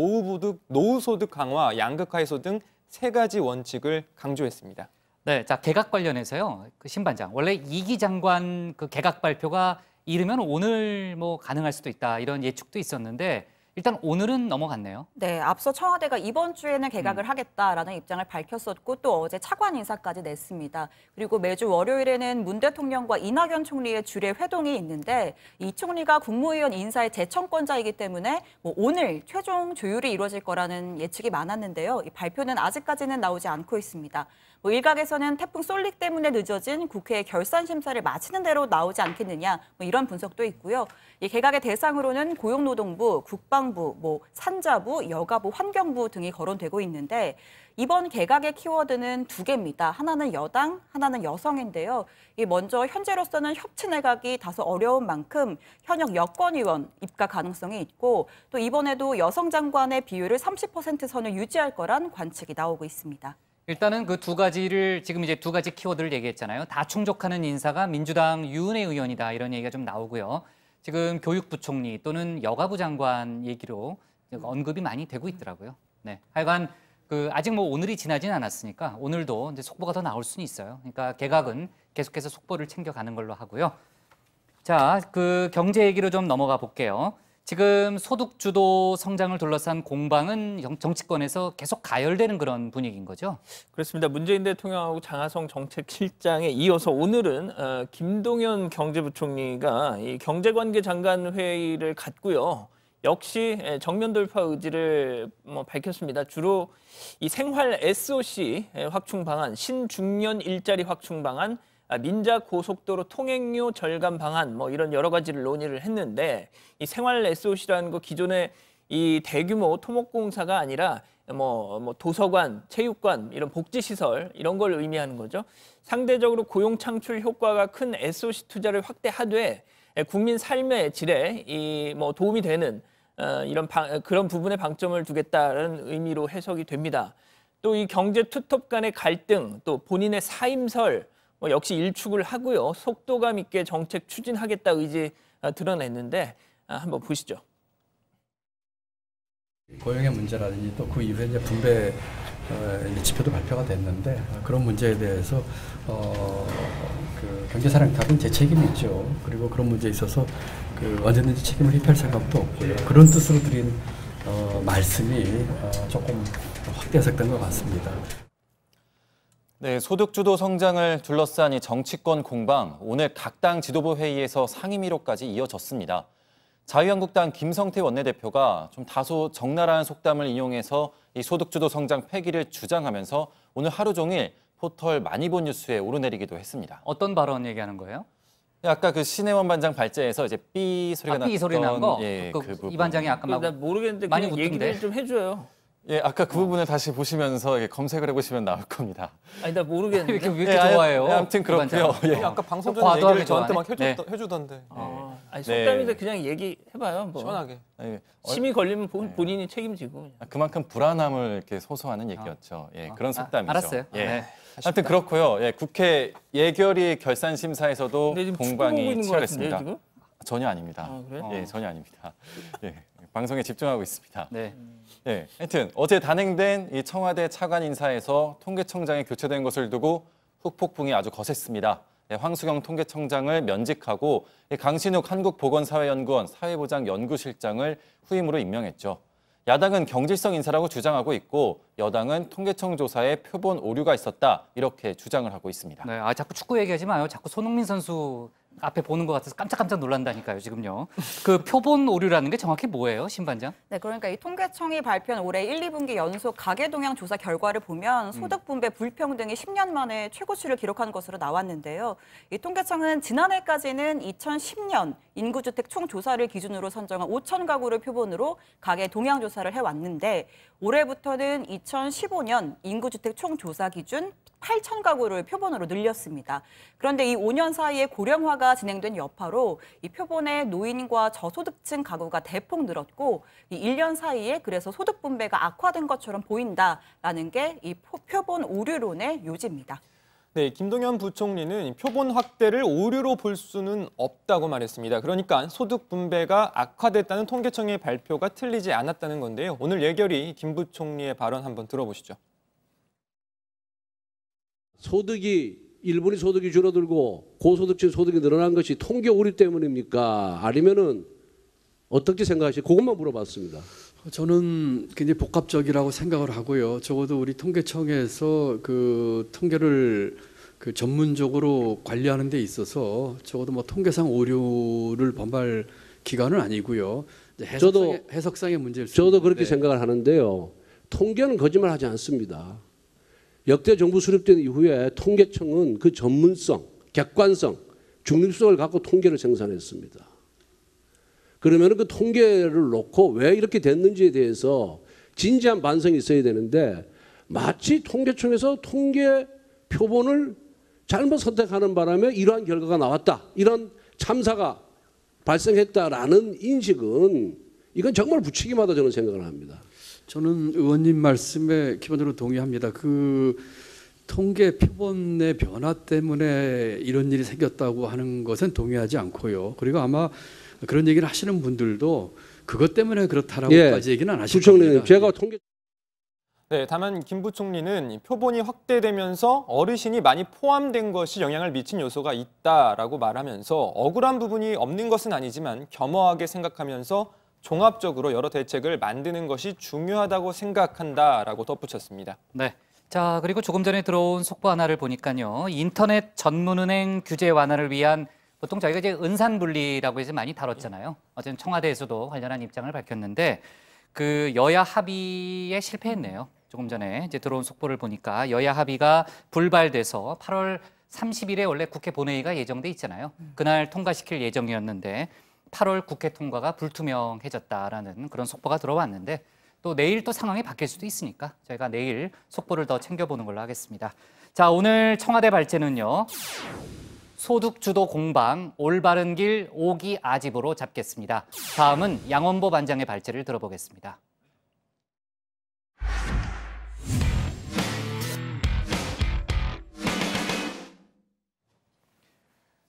노후소득 강화, 양극화 해소 등 3가지 원칙을 강조했습니다. 네, 자 개각 관련해서요. 신반장, 원래 2기 장관 개각 발표가 이르면 오늘 가능할 수도 있다 이런 예측도 있었는데 일단 오늘은 넘어갔네요. 네, 앞서 청와대가 이번 주에는 개각을 하겠다라는 입장을 밝혔었고 또 어제 차관 인사까지 냈습니다. 그리고 매주 월요일에는 문 대통령과 이낙연 총리의 주례 회동이 있는데 이 총리가 국무위원 인사의 재청권자이기 때문에 오늘 최종 조율이 이루어질 거라는 예측이 많았는데요. 이 발표는 아직까지는 나오지 않고 있습니다. 일각에서는 태풍 솔릭 때문에 늦어진 국회의 결산 심사를 마치는 대로 나오지 않겠느냐 이런 분석도 있고요. 이 개각의 대상으로는 고용노동부, 국방부, 산자부, 여가부, 환경부 등이 거론되고 있는데 이번 개각의 키워드는 2개입니다. 하나는 여당, 하나는 여성인데요. 먼저 현재로서는 협치 내각이 다소 어려운 만큼 현역 여권의원 입각 가능성이 있고 또 이번에도 여성 장관의 비율을 30% 선을 유지할 거란 관측이 나오고 있습니다. 일단은 그 2가지를 지금 이제 2가지 키워드를 얘기했잖아요. 다 충족하는 인사가 민주당 유은혜 의원이다 이런 얘기가 좀 나오고요. 지금 교육부총리 또는 여가부 장관 얘기로 언급이 많이 되고 있더라고요. 네, 하여간 아직 오늘이 지나진 않았으니까 오늘도 이제 속보가 더 나올 수는 있어요. 그러니까 개각은 계속해서 속보를 챙겨가는 걸로 하고요. 자, 경제 얘기로 좀 넘어가 볼게요. 지금 소득주도 성장을 둘러싼 공방은 정치권에서 계속 가열되는 그런 분위기인 거죠? 그렇습니다. 문재인 대통령하고 장하성 정책실장에 이어서 오늘은 김동연 경제부총리가 이 경제관계 장관 회의를 갖고요. 역시 정면 돌파 의지를 밝혔습니다. 주로 이 생활 SOC 확충 방안, 신중년 일자리 확충 방안, 민자 고속도로 통행료 절감 방안 이런 여러 가지를 논의를 했는데 이 생활 SOC라는 거 기존의 이 대규모 토목공사가 아니라 도서관, 체육관 이런 복지시설 이런 걸 의미하는 거죠. 상대적으로 고용 창출 효과가 큰 SOC 투자를 확대하되 국민 삶의 질에 도움이 되는 그런 부분에 방점을 두겠다는 의미로 해석이 됩니다. 또 이 경제 투톱 간의 갈등, 또 본인의 사임설 역시 일축을 하고요. 속도감 있게 정책 추진하겠다 의지 드러냈는데 한번 보시죠. 고용의 문제라든지 또 그 이후에 이제 분배 지표도 발표가 됐는데 그런 문제에 대해서 그 경제사령탑은 제 책임이죠. 그리고 그런 문제에 있어서 언제든지 책임을 회피할 생각도 없고요. 그런 뜻으로 드린 말씀이 조금 확대 해석된 것 같습니다. 네, 소득주도 성장을 둘러싼 이 정치권 공방, 오늘 각 당 지도부 회의에서 상임위로까지 이어졌습니다. 자유한국당 김성태 원내대표가 좀 다소 적나라한 속담을 인용해서 이 소득주도 성장 폐기를 주장하면서 오늘 하루 종일 포털 많이 본 뉴스에 오르내리기도 했습니다. 어떤 발언 얘기하는 거예요? 아까 그 신혜원 반장 발제에서 이제 삐 소리가 났던 삐 소리 난 거? 예, 이 반장이 아까 막 모르겠는데 많이 그냥 웃던데. 얘기를 좀 해줘요. 예, 아까 그 부분을 다시 보시면서 검색을 해보시면 나올 겁니다. 아니 나 모르겠는데. 왜 이렇게 좋아해요? 아무튼 그렇고요. 예. 아까 방송 전에 얘기를 저한테 막 해주던데. 아니 속담인데 그냥 얘기해봐요. 뭐. 시원하게. 심이 걸리면 본인이 책임지고. 그냥. 그만큼 불안함을 이렇게 소소하는 얘기였죠. 예, 그런 속담이죠. 알았어요. 예. 네. 하여튼 그렇고요. 예, 국회 예결위 결산심사에서도 공방이 치열했습니다. 지금? 전혀 아닙니다. 그래요? 예, 전혀 아닙니다. 예, 방송에 집중하고 있습니다. 네. 예, 하여튼 어제 단행된 이 청와대 차관 인사에서 통계청장이 교체된 것을 두고 후폭풍이 아주 거셌습니다. 예, 황수경 통계청장을 면직하고 강신욱 한국보건사회연구원 사회보장연구실장을 후임으로 임명했죠. 야당은 경질성 인사라고 주장하고 있고 여당은 통계청 조사에 표본 오류가 있었다 이렇게 주장을 하고 있습니다. 네, 자꾸 축구 얘기하지 마요. 자꾸 손흥민 선수 앞에 보는 것 같아서 깜짝깜짝 놀란다니까요, 지금요. 그 표본 오류라는 게 정확히 뭐예요, 신 반장? 네, 그러니까 이 통계청이 발표한 올해 1, 2분기 연속 가계 동향 조사 결과를 보면 소득 분배 불평등이 10년 만에 최고치를 기록한 것으로 나왔는데요. 이 통계청은 지난해까지는 2010년 인구주택 총조사를 기준으로 선정한 5천 가구를 표본으로 가계 동향 조사를 해왔는데 올해부터는 2015년 인구주택 총조사 기준 8천 가구를 표본으로 늘렸습니다. 그런데 이 5년 사이에 고령화가 진행된 여파로 이 표본의 노인과 저소득층 가구가 대폭 늘었고 이 1년 사이에 그래서 소득 분배가 악화된 것처럼 보인다라는 게 이 표본 오류론의 요지입니다. 네, 김동연 부총리는 표본 확대를 오류로 볼 수는 없다고 말했습니다. 그러니까 소득 분배가 악화됐다는 통계청의 발표가 틀리지 않았다는 건데요. 오늘 예결위 김 부총리의 발언 한번 들어보시죠. 일본이 소득이 줄어들고 고소득층 소득이 늘어난 것이 통계 오류 때문입니까? 아니면은 어떻게 생각하시죠? 그것만 물어봤습니다. 저는 굉장히 복합적이라고 생각을 하고요. 적어도 우리 통계청에서 그 통계를 전문적으로 관리하는 데 있어서 적어도 뭐 통계상 오류를 범할 기관은 아니고요. 해석상의 문제일 수 있는데. 저도 그렇게 생각을 하는데요. 통계는 거짓말하지 않습니다. 역대 정부 수립된 이후에 통계청은 그 전문성, 객관성, 중립성을 갖고 통계를 생산했습니다. 그러면 그 통계를 놓고 왜 이렇게 됐는지에 대해서 진지한 반성이 있어야 되는데 마치 통계청에서 통계 표본을 잘못 선택하는 바람에 이러한 결과가 나왔다. 이런 참사가 발생했다라는 인식은 이건 정말 부추김하다 저는 생각을 합니다. 저는 의원님 말씀에 기본적으로 동의합니다. 그 통계 표본의 변화 때문에 이런 일이 생겼다고 하는 것은 동의하지 않고요. 그리고 아마 그런 얘기를 하시는 분들도 그것 때문에 그렇다라고까지 얘기는 안 하실 겁니다. 제가 통계. 네, 다만 김 부총리는 표본이 확대되면서 어르신이 많이 포함된 것이 영향을 미친 요소가 있다라고 말하면서 억울한 부분이 없는 것은 아니지만 겸허하게 생각하면서 종합적으로 여러 대책을 만드는 것이 중요하다고 생각한다라고 덧붙였습니다. 네. 자, 그리고 조금 전에 들어온 속보 하나를 보니까요. 인터넷 전문은행 규제 완화를 위한 보통 저희가 이제 은산분리라고 해서 많이 다뤘잖아요. 어쨌든 청와대에서도 관련한 입장을 밝혔는데 그 여야 합의에 실패했네요. 조금 전에 이제 들어온 속보를 보니까 여야 합의가 불발돼서 8월 30일에 원래 국회 본회의가 예정돼 있잖아요. 그날 통과시킬 예정이었는데 8월 국회 통과가 불투명해졌다라는 그런 속보가 들어왔는데 또 내일 또 상황이 바뀔 수도 있으니까 저희가 내일 속보를 더 챙겨보는 걸로 하겠습니다. 자, 오늘 청와대 발제는요. 소득주도 공방 올바른 길 5기 아집으로 잡겠습니다. 다음은 양원보 반장의 발제를 들어보겠습니다.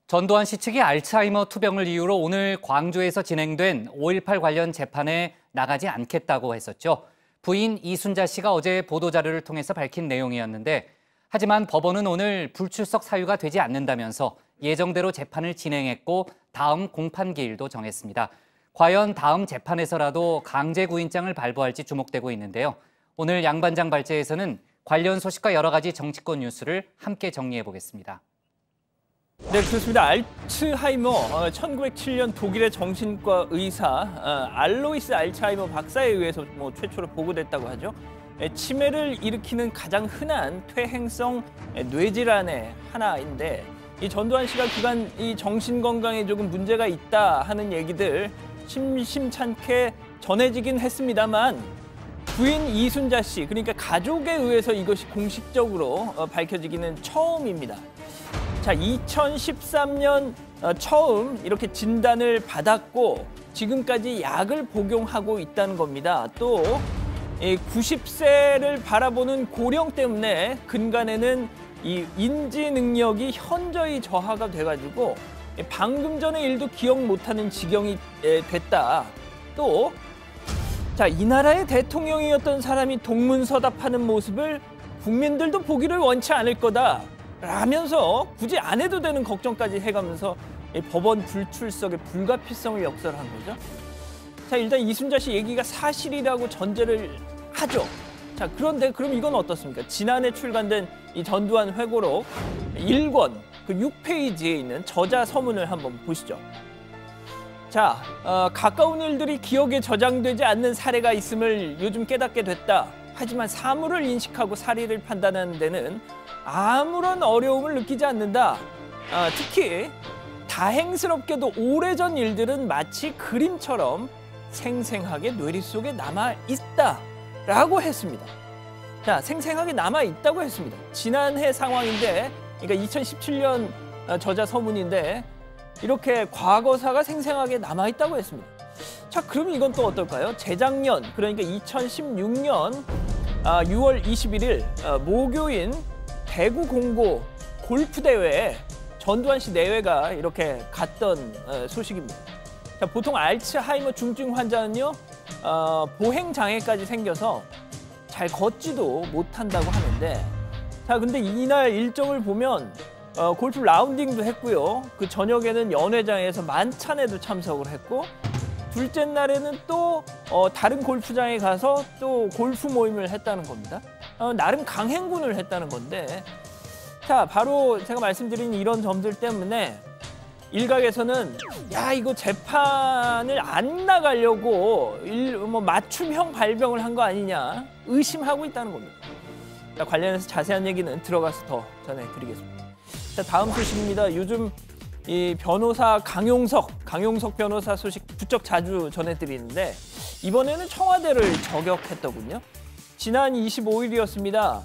전두환 씨 측이 알츠하이머 투병을 이유로 오늘 광주에서 진행된 5.18 관련 재판에 나가지 않겠다고 했었죠. 부인 이순자 씨가 어제 보도자료를 통해서 밝힌 내용이었는데 하지만 법원은 오늘 불출석 사유가 되지 않는다면서 예정대로 재판을 진행했고 다음 공판기일도 정했습니다. 과연 다음 재판에서라도 강제구인장을 발부할지 주목되고 있는데요. 오늘 양반장 발제에서는 관련 소식과 여러 가지 정치권 뉴스를 함께 정리해 보겠습니다. 네, 그렇습니다. 알츠하이머, 1907년 독일의 정신과 의사 알로이스 알츠하이머 박사에 의해서 최초로 보고됐다고 하죠. 치매를 일으키는 가장 흔한 퇴행성 뇌질환의 하나인데 이 전두환 씨가 그간 이 정신 건강에 조금 문제가 있다 하는 얘기들 심심찮게 전해지긴 했습니다만 부인 이순자 씨, 그러니까 가족에 의해서 이것이 공식적으로 밝혀지기는 처음입니다. 자, 2013년 처음 이렇게 진단을 받았고 지금까지 약을 복용하고 있다는 겁니다. 또 90세를 바라보는 고령 때문에 근간에는 이 인지 능력이 현저히 저하가 돼가지고 방금 전의 일도 기억 못하는 지경이 됐다. 또 자, 이 나라의 대통령이었던 사람이 동문서답하는 모습을 국민들도 보기를 원치 않을 거다 라면서 굳이 안 해도 되는 걱정까지 해가면서 법원 불출석의 불가피성을 역설한 거죠. 자, 일단 이순자 씨 얘기가 사실이라고 전제를 하죠. 자, 그런데 그럼 이건 어떻습니까? 지난해 출간된 이 전두환 회고록 1권 그 6페이지에 있는 저자 서문을 한번 보시죠. 자, 가까운 일들이 기억에 저장되지 않는 사례가 있음을 요즘 깨닫게 됐다. 하지만 사물을 인식하고 사리를 판단하는 데는 아무런 어려움을 느끼지 않는다. 특히 다행스럽게도 오래전 일들은 마치 그림처럼 생생하게 뇌리 속에 남아있다라고 했습니다. 자, 생생하게 남아있다고 했습니다. 지난해 상황인데, 그러니까 2017년 저자 서문인데 이렇게 과거사가 생생하게 남아있다고 했습니다. 자, 그럼 이건 또 어떨까요? 재작년, 그러니까 2016년 6월 21일 모교인 대구 공고 골프대회에 전두환 씨 내외가 이렇게 갔던 소식입니다. 자, 보통 알츠하이머 중증 환자는요, 보행장애까지 생겨서 잘 걷지도 못한다고 하는데, 자, 근데 이날 일정을 보면 골프 라운딩도 했고요. 그 저녁에는 연회장에서 만찬에도 참석을 했고, 둘째 날에는 또 다른 골프장에 가서 또 골프 모임을 했다는 겁니다. 나름 강행군을 했다는 건데, 자, 바로 제가 말씀드린 이런 점들 때문에 일각에서는 야, 이거 재판을 안 나가려고 맞춤형 발병을 한 거 아니냐 의심하고 있다는 겁니다. 자, 관련해서 자세한 얘기는 들어가서 더 전해드리겠습니다. 자, 다음 소식입니다. 요즘 이 변호사 강용석 변호사 소식 부쩍 자주 전해드리는데 이번에는 청와대를 저격했더군요. 지난 25일이었습니다.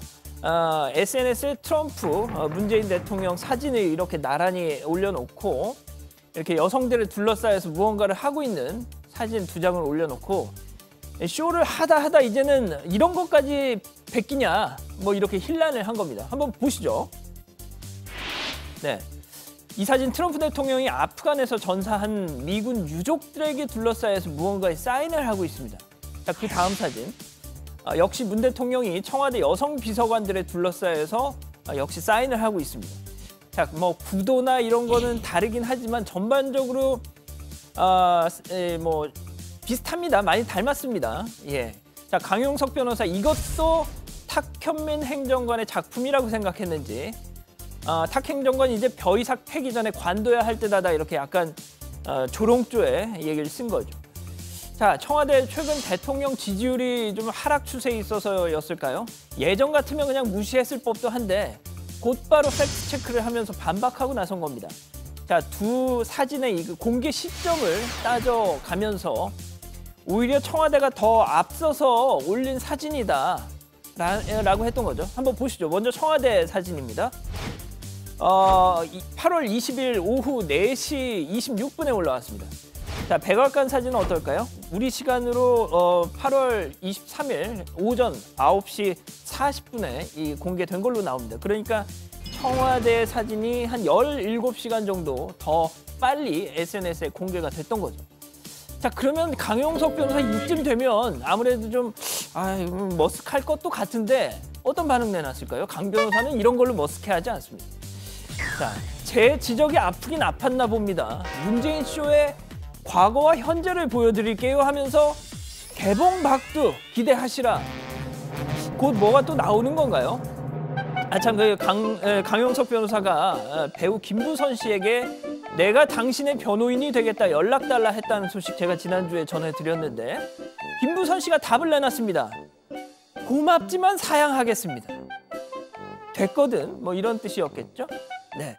SNS에 트럼프 문재인 대통령 사진을 이렇게 나란히 올려놓고 이렇게 여성들을 둘러싸여서 무언가를 하고 있는 사진 2장을 올려놓고 쇼를 하다 이제는 이런 것까지 베끼냐 뭐 이렇게 힐난을 한 겁니다. 한번 보시죠. 네, 이 사진 트럼프 대통령이 아프간에서 전사한 미군 유족들에게 둘러싸여서 무언가에 사인을 하고 있습니다. 자, 그 다음 사진. 역시 문 대통령이 청와대 여성 비서관들에 둘러싸여서 역시 사인을 하고 있습니다. 자, 뭐 구도나 이런 거는 다르긴 하지만 전반적으로 뭐 비슷합니다. 많이 닮았습니다. 예. 자, 강용석 변호사 이것도 탁현민 행정관의 작품이라고 생각했는지 탁 행정관이 이제 벼이삭 패기 전에 관둬야 할 때다 이렇게 약간 조롱조에 얘기를 쓴 거죠. 자, 청와대 최근 대통령 지지율이 좀 하락 추세에 있어서였을까요? 예전 같으면 그냥 무시했을 법도 한데 곧바로 팩트 체크를 하면서 반박하고 나선 겁니다. 자, 두 사진의 공개 시점을 따져가면서 오히려 청와대가 더 앞서서 올린 사진이다 라고 했던 거죠. 한번 보시죠. 먼저 청와대 사진입니다. 8월 20일 오후 4시 26분에 올라왔습니다. 자, 백악관 사진은 어떨까요? 우리 시간으로 8월 23일 오전 9시 40분에 공개된 걸로 나옵니다. 그러니까 청와대 사진이 한 17시간 정도 더 빨리 SNS에 공개가 됐던 거죠. 자, 그러면 강용석 변호사 이쯤 되면 아무래도 좀 머쓱할 것도 같은데 어떤 반응 내놨을까요? 강 변호사는 이런 걸로 머쓱해하지 않습니다. 자, 제 지적이 아프긴 아팠나 봅니다. 문재인 쇼의 과거와 현재를 보여드릴게요 하면서 개봉박두 기대하시라. 곧 뭐가 또 나오는 건가요? 참, 강용석 변호사가 배우 김부선 씨에게 내가 당신의 변호인이 되겠다 연락달라 했다는 소식 제가 지난주에 전해드렸는데 김부선 씨가 답을 내놨습니다. 고맙지만 사양하겠습니다. 됐거든, 뭐 이런 뜻이었겠죠? 네.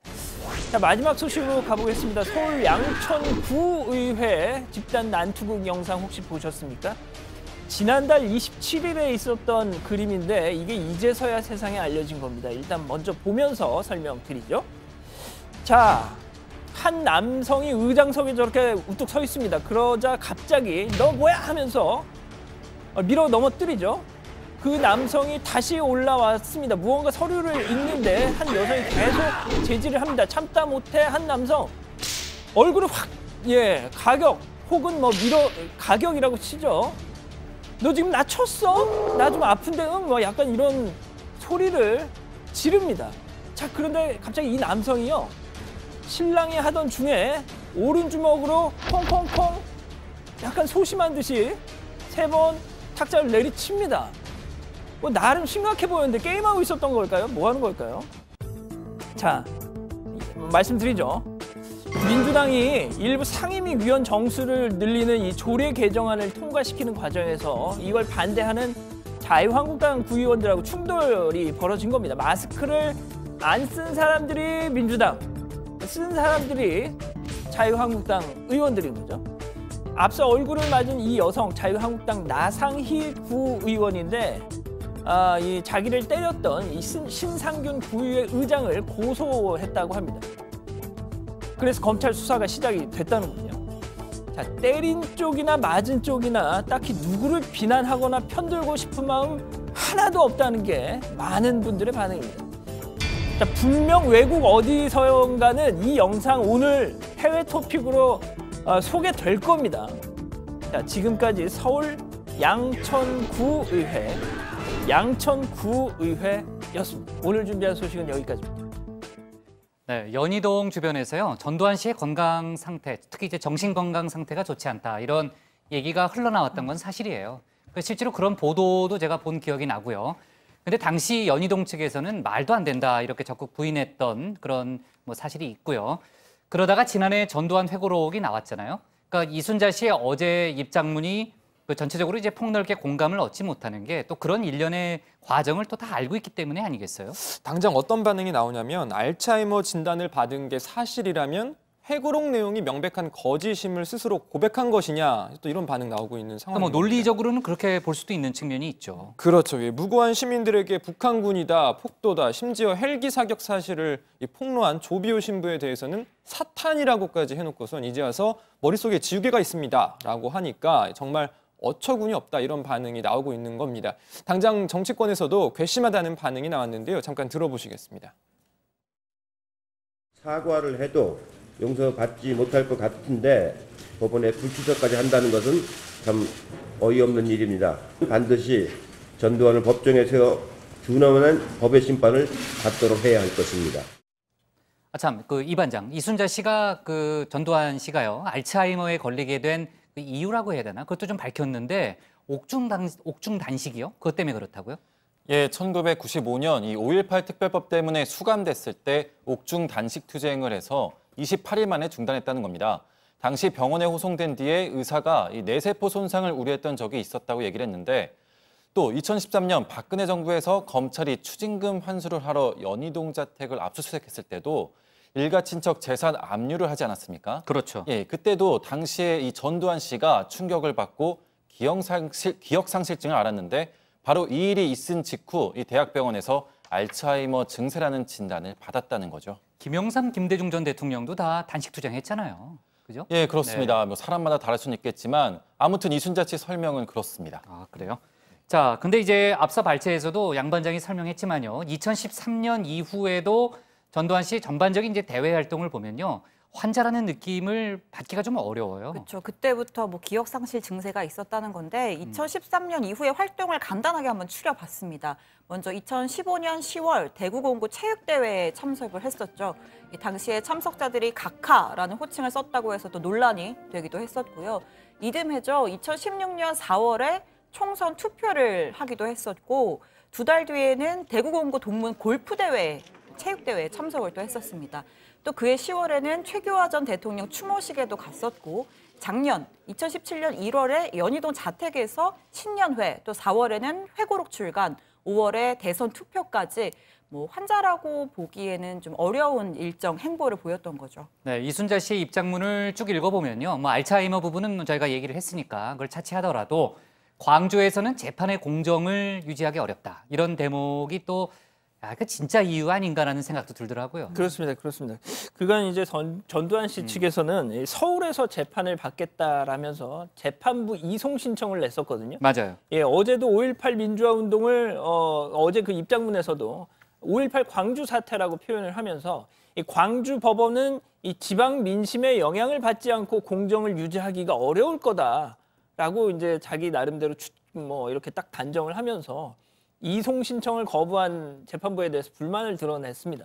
자, 마지막 소식으로 가보겠습니다. 서울 양천구의회 집단 난투극 영상 혹시 보셨습니까? 지난달 27일에 있었던 그림인데 이게 이제서야 세상에 알려진 겁니다. 일단 먼저 보면서 설명드리죠. 자, 한 남성이 의장석에 저렇게 우뚝 서 있습니다. 그러자 갑자기 너 뭐야 하면서 밀어 넘어뜨리죠. 그 남성이 다시 올라왔습니다. 무언가 서류를 읽는데 한 여성이 계속 제지를 합니다. 참다 못해 한 남성 얼굴을 확 가격 혹은 뭐 가격이라고 치죠. 너 지금 나 쳤어? 나 좀 아픈데 뭐 약간 이런 소리를 지릅니다. 자, 그런데 갑자기 이 남성이요, 신랑이 하던 중에 오른주먹으로 콩콩콩 약간 소심한 듯이 3번 탁자를 내리칩니다. 뭐 나름 심각해 보였는데 게임하고 있었던 걸까요? 뭐 하는 걸까요? 자, 말씀드리죠. 민주당이 일부 상임위 위원 정수를 늘리는 이 조례 개정안을 통과시키는 과정에서 이걸 반대하는 자유한국당 구의원들하고 충돌이 벌어진 겁니다. 마스크를 안 쓴 사람들이 민주당, 쓴 사람들이 자유한국당 의원들인 거죠. 앞서 얼굴을 맞은 이 여성, 자유한국당 나상희 구의원인데 이 자기를 때렸던 이 신상균 구의회 의장을 고소했다고 합니다. 그래서 검찰 수사가 시작이 됐다는군요. 자, 때린 쪽이나 맞은 쪽이나 딱히 누구를 비난하거나 편들고 싶은 마음 하나도 없다는 게 많은 분들의 반응입니다. 자, 분명 외국 어디서인가는 이 영상 오늘 해외 토픽으로 소개될 겁니다. 자, 지금까지 서울 양천구의회였습니다. 오늘 준비한 소식은 여기까지입니다. 네, 연희동 주변에서요, 전두환 씨의 건강 상태, 특히 이제 정신 건강 상태가 좋지 않다, 이런 얘기가 흘러나왔던 건 사실이에요. 실제로 그런 보도도 제가 본 기억이 나고요. 근데 당시 연희동 측에서는 말도 안 된다 이렇게 적극 부인했던 그런 뭐 사실이 있고요. 그러다가 지난해 전두환 회고록이 나왔잖아요. 그러니까 이순자 씨의 어제 입장문이 전체적으로 이제 폭넓게 공감을 얻지 못하는 게 또 그런 일련의 과정을 또 다 알고 있기 때문에 아니겠어요? 당장 어떤 반응이 나오냐면 알츠하이머 진단을 받은 게 사실이라면 회고록 내용이 명백한 거짓임을 스스로 고백한 것이냐, 또 이런 반응 나오고 있는 상황입니다. 뭐 논리적으로는 그렇게 볼 수도 있는 측면이 있죠. 그렇죠. 무고한 시민들에게 북한군이다, 폭도다, 심지어 헬기 사격 사실을 폭로한 조비오 신부에 대해서는 사탄이라고까지 해놓고선 이제 와서 머릿속에 지우개가 있습니다라고 하니까 정말 어처구니 없다, 이런 반응이 나오고 있는 겁니다. 당장 정치권에서도 괘씸하다는 반응이 나왔는데요. 잠깐 들어보시겠습니다. 사과를 해도 용서받지 못할 것 같은데 법원에 불출석까지 한다는 것은 참 어이없는 일입니다. 반드시 전두환을 법정에 세워 준엄한 법의 심판을 받도록 해야 할 것입니다. 참, 이 반장, 이순자 씨가 전두환 씨가요, 알츠하이머에 걸리게 된 그 이유라고 해야 되나? 그것도 좀 밝혔는데 옥중 단식이요? 그것 때문에 그렇다고요? 예, 1995년 이 5.18 특별법 때문에 수감됐을 때 옥중 단식 투쟁을 해서 28일 만에 중단했다는 겁니다. 당시 병원에 호송된 뒤에 의사가 이 뇌세포 손상을 우려했던 적이 있었다고 얘기를 했는데, 또 2013년 박근혜 정부에서 검찰이 추징금 환수를 하러 연희동 자택을 압수수색했을 때도 일가 친척 재산 압류를 하지 않았습니까? 그렇죠. 예, 그때도 당시에 이 전두환 씨가 충격을 받고 기억상실증을 앓았는데 바로 이 일이 있은 직후 이 대학병원에서 알츠하이머 증세라는 진단을 받았다는 거죠. 김영삼, 김대중 전 대통령도 다 단식 투쟁했잖아요. 그죠? 예, 그렇습니다. 네. 뭐 사람마다 다를 수는 있겠지만 아무튼 이순자 씨 설명은 그렇습니다. 아, 그래요? 자, 근데 이제 앞서 발제에서도 양 반장이 설명했지만요. 2013년 이후에도 전두환 씨 전반적인 이제 대외 활동을 보면요. 환자라는 느낌을 받기가 좀 어려워요. 그렇죠. 그때부터 뭐 기억 상실 증세가 있었다는 건데 2013년 이후에 활동을 간단하게 한번 추려봤습니다. 먼저 2015년 10월 대구공고 체육대회에 참석을 했었죠. 이 당시에 참석자들이 각하라는 호칭을 썼다고 해서 또 논란이 되기도 했었고요. 이듬해죠. 2016년 4월에 총선 투표를 하기도 했었고 2달 뒤에는 대구공고 동문 골프대회, 체육대회에 참석을 또 했었습니다. 또 그해 10월에는 최규하 전 대통령 추모식에도 갔었고 작년 2017년 1월에 연희동 자택에서 신년회, 또 4월에는 회고록 출간, 5월에 대선 투표까지 뭐 환자라고 보기에는 좀 어려운 일정 행보를 보였던 거죠. 네, 이순자 씨의 입장문을 쭉 읽어보면요. 뭐 알츠하이머 부분은 저희가 얘기를 했으니까 그걸 차치하더라도 광주에서는 재판의 공정을 유지하기 어렵다. 이런 대목이 또 그 진짜 이유 아닌가라는 생각도 들더라고요. 그렇습니다. 그렇습니다. 그간 이제 전두환 씨 측에서는 서울에서 재판을 받겠다라면서 재판부 이송 신청을 냈었거든요. 맞아요. 예, 어제도 5.18 민주화 운동을 어제 그 입장문에서도 5.18 광주 사태라고 표현을 하면서 이 광주 법원은 이 지방 민심의 영향을 받지 않고 공정을 유지하기가 어려울 거다라고 이제 자기 나름대로 뭐 이렇게 딱 단정을 하면서 이송 신청을 거부한 재판부에 대해서 불만을 드러냈습니다.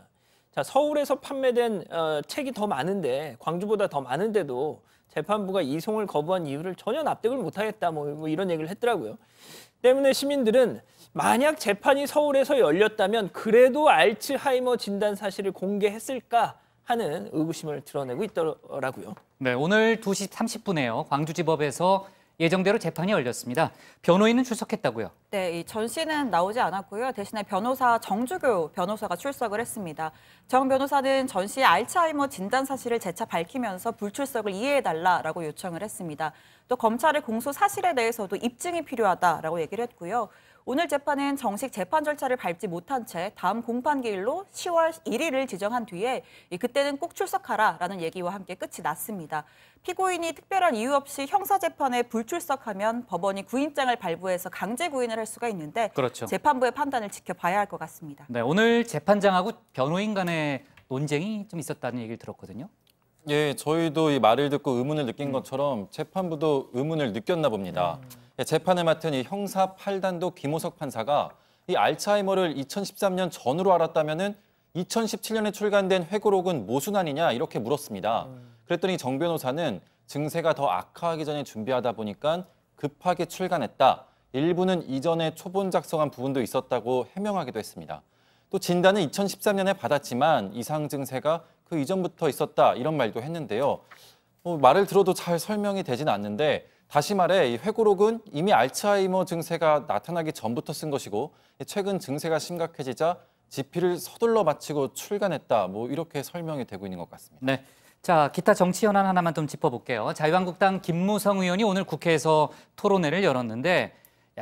자, 서울에서 판매된 책이 더 많은데 광주보다 더 많은데도 재판부가 이송을 거부한 이유를 전혀 납득을 못하겠다 뭐 이런 얘기를 했더라고요. 때문에 시민들은 만약 재판이 서울에서 열렸다면 그래도 알츠하이머 진단 사실을 공개했을까 하는 의구심을 드러내고 있더라고요. 네, 오늘 2시 30분에요. 광주지법에서 예정대로 재판이 열렸습니다. 변호인은 출석했다고요? 네, 이 전 씨는 나오지 않았고요. 대신에 변호사 정주교 변호사가 출석을 했습니다. 정 변호사는 전 씨의 알츠하이머 진단 사실을 재차 밝히면서 불출석을 이해해달라라고 요청을 했습니다. 또 검찰의 공소 사실에 대해서도 입증이 필요하다라고 얘기를 했고요. 오늘 재판은 정식 재판 절차를 밟지 못한 채 다음 공판기일로 10월 1일을 지정한 뒤에 그때는 꼭 출석하라라는 얘기와 함께 끝이 났습니다. 피고인이 특별한 이유 없이 형사재판에 불출석하면 법원이 구인장을 발부해서 강제 구인을 할 수가 있는데 그렇죠. 재판부의 판단을 지켜봐야 할 것 같습니다. 네, 오늘 재판장하고 변호인 간의 논쟁이 좀 있었다는 얘기를 들었거든요. 예, 저희도 이 말을 듣고 의문을 느낀 것처럼 재판부도 의문을 느꼈나 봅니다. 재판을 맡은 이 형사 8단도 김호석 판사가 이 알츠하이머를 2013년 전으로 알았다면은 2017년에 출간된 회고록은 모순아니냐 이렇게 물었습니다. 그랬더니 정 변호사는 증세가 더 악화하기 전에 준비하다 보니까 급하게 출간했다. 일부는 이전에 초본 작성한 부분도 있었다고 해명하기도 했습니다. 또 진단은 2013년에 받았지만 이상 증세가 그 이전부터 있었다 이런 말도 했는데요. 말을 들어도 잘 설명이 되진 않는데 다시 말해 이 회고록은 이미 알츠하이머 증세가 나타나기 전부터 쓴 것이고 최근 증세가 심각해지자 집필을 서둘러 마치고 출간했다. 뭐 이렇게 설명이 되고 있는 것 같습니다. 네. 자, 기타 정치 현안 하나만 좀 짚어볼게요. 자유한국당 김무성 의원이 오늘 국회에서 토론회를 열었는데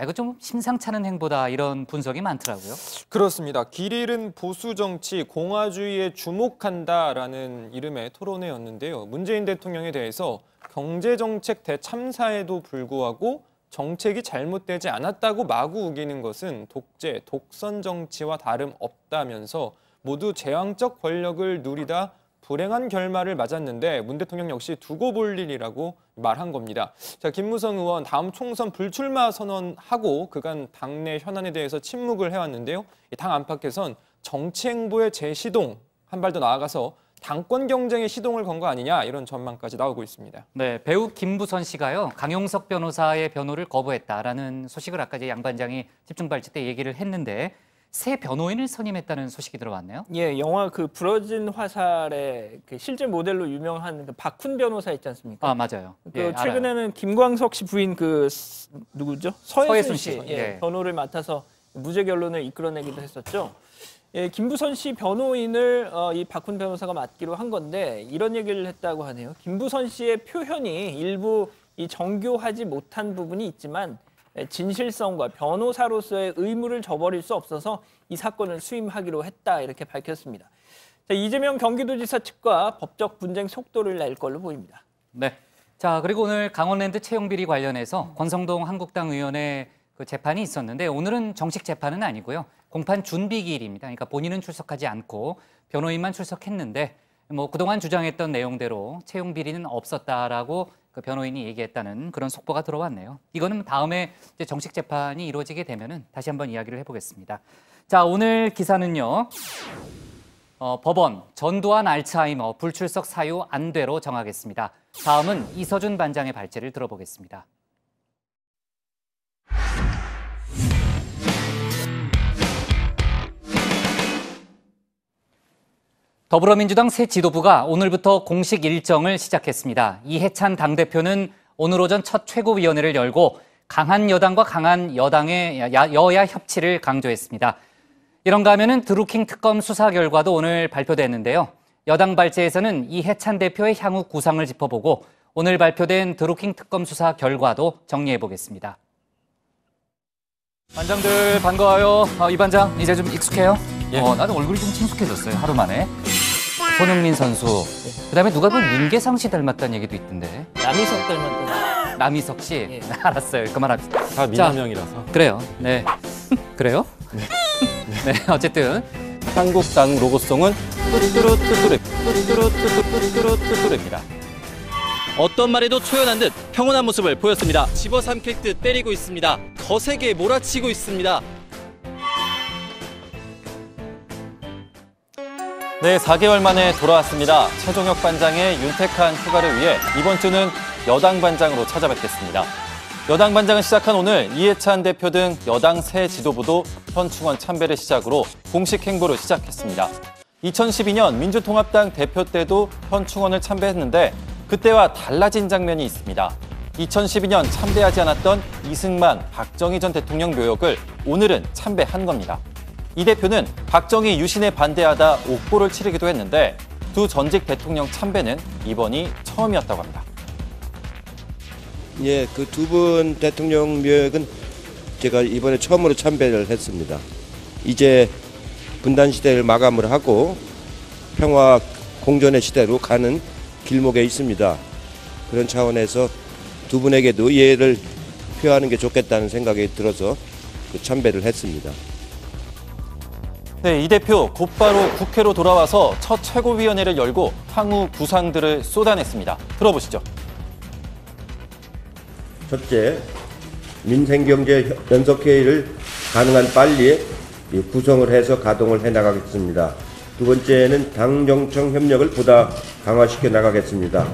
이거 좀 심상치 않은 행보다 이런 분석이 많더라고요. 그렇습니다. 길 잃은 보수 정치, 공화주의에 주목한다라는 이름의 토론회였는데요. 문재인 대통령에 대해서 경제정책 대참사에도 불구하고 정책이 잘못되지 않았다고 마구 우기는 것은 독재, 독선 정치와 다름없다면서 모두 제왕적 권력을 누리다 불행한 결말을 맞았는데 문 대통령 역시 두고 볼 일이라고 말한 겁니다. 자, 김무성 의원 다음 총선 불출마 선언하고 그간 당내 현안에 대해서 침묵을 해왔는데요. 당 안팎에선 정치 행보의 재시동, 한 발 더 나아가서 당권 경쟁의 시동을 건 거 아니냐 이런 전망까지 나오고 있습니다. 네, 배우 김부선 씨가요. 강용석 변호사의 변호를 거부했다라는 소식을 아까 양 반장이 집중 발제 때 얘기를 했는데 새 변호인을 선임했다는 소식이 들어왔네요. 예, 영화 그 부러진 화살의 그 실제 모델로 유명한 그 박훈 변호사 있지 않습니까? 아, 맞아요. 그 최근에는 김광석 씨 부인 그 누구죠? 서예순 씨 예. 변호를 맡아서 무죄 결론을 이끌어내기도 했었죠. 예, 김부선 씨 변호인을 이 박훈 변호사가 맡기로 한 건데 이런 얘기를 했다고 하네요. 김부선 씨의 표현이 일부 이 정교하지 못한 부분이 있지만 진실성과 변호사로서의 의무를 저버릴 수 없어서 이 사건을 수임하기로 했다 이렇게 밝혔습니다. 자, 이재명 경기도지사 측과 법적 분쟁 속도를 낼 걸로 보입니다. 네. 자, 그리고 오늘 강원랜드 채용 비리 관련해서 권성동 한국당 의원의 그 재판이 있었는데 오늘은 정식 재판은 아니고요. 공판 준비 기일입니다. 그러니까 본인은 출석하지 않고 변호인만 출석했는데 뭐 그동안 주장했던 내용대로 채용 비리는 없었다라고 그 변호인이 얘기했다는 그런 속보가 들어왔네요. 이거는 다음에 이제 정식 재판이 이루어지게 되면은 다시 한번 이야기를 해보겠습니다. 자, 오늘 기사는요. 법원 전두환 알츠하이머 불출석 사유 안돼로 정하겠습니다. 다음은 이서준 반장의 발제를 들어보겠습니다. 더불어민주당 새 지도부가 오늘부터 공식 일정을 시작했습니다. 이해찬 당대표는 오늘 오전 첫 최고위원회를 열고 강한 여당과 강한 여당의 여야 협치를 강조했습니다. 이런가 하면은 드루킹 특검 수사 결과도 오늘 발표됐는데요. 여당 발제에서는 이해찬 대표의 향후 구상을 짚어보고 오늘 발표된 드루킹 특검 수사 결과도 정리해 보겠습니다. 반장들 반가워요. 이 반장 이제 좀 익숙해요? 예. 나는 얼굴이 좀 친숙해졌어요. 하루 만에. 손흥민 선수. 그다음에 누가 보면 윤계상 씨 닮았다는 얘기도 있던데. 남희석 닮았다. 남희석 씨. 예. 알았어요. 그만합시다. 다 미남형이라서. 그래요. 네. 그래요? 네. 어쨌든 한국당 로고송은 뚜뚜루뚜뚜루입니다. 어떤 말에도 초연한 듯 평온한 모습을 보였습니다. 집어삼킬 듯 때리고 있습니다. 거세게 몰아치고 있습니다. 네, 4개월 만에 돌아왔습니다. 최종혁 반장의 윤택한 휴가를 위해 이번 주는 여당 반장으로 찾아뵙겠습니다. 여당 반장을 시작한 오늘 이해찬 대표 등 여당 새 지도부도 현충원 참배를 시작으로 공식 행보를 시작했습니다. 2012년 민주통합당 대표 때도 현충원을 참배했는데 그때와 달라진 장면이 있습니다. 2012년 참배하지 않았던 이승만, 박정희 전 대통령 묘역을 오늘은 참배한 겁니다. 이 대표는 박정희 유신에 반대하다 옥보를 치르기도 했는데 두 전직 대통령 참배는 이번이 처음이었다고 합니다. 예, 그 두 분 대통령 묘역은 제가 이번에 처음으로 참배를 했습니다. 이제 분단 시대를 마감을 하고 평화 공존의 시대로 가는 길목에 있습니다. 그런 차원에서 두 분에게도 이해를 표하는 게 좋겠다는 생각이 들어서 참배를 했습니다. 네, 이 대표 곧바로 국회로 돌아와서 첫 최고위원회를 열고 향후 구상들을 쏟아냈습니다. 들어보시죠. 첫째, 민생경제 연석회의를 가능한 빨리 구성을 해서 가동을 해나가겠습니다. 두 번째는 당정청 협력을 보다 강화시켜 나가겠습니다.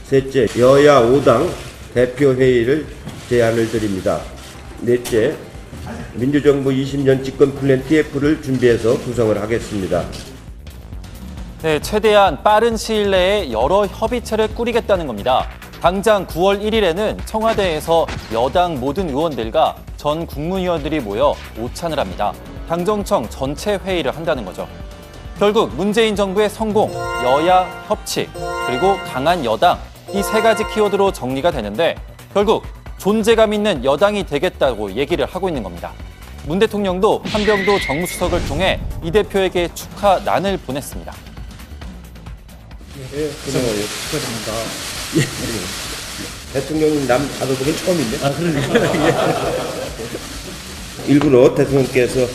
셋째, 여야 5당 대표회의를 제안을 드립니다. 넷째, 민주정부 20년 집권 플랜 TF를 준비해서 구성을 하겠습니다. 네, 최대한 빠른 시일 내에 여러 협의체를 꾸리겠다는 겁니다. 당장 9월 1일에는 청와대에서 여당 모든 의원들과 전 국무위원들이 모여 오찬을 합니다. 당정청 전체 회의를 한다는 거죠. 결국 문재인 정부의 성공, 여야 협치, 그리고 강한 여당, 이 세 가지 키워드로 정리가 되는데 결국 존재감 있는 여당이 되겠다고 얘기를 하고 있는 겁니다. 문 대통령도 한병도 정무수석을 통해 이 대표에게 축하난을 보냈습니다. 예, 고마워요. 축하드립니다. 예. 대통령님 남 받아보긴 처음인데. 아, 그러니까. 일부러 대통령께서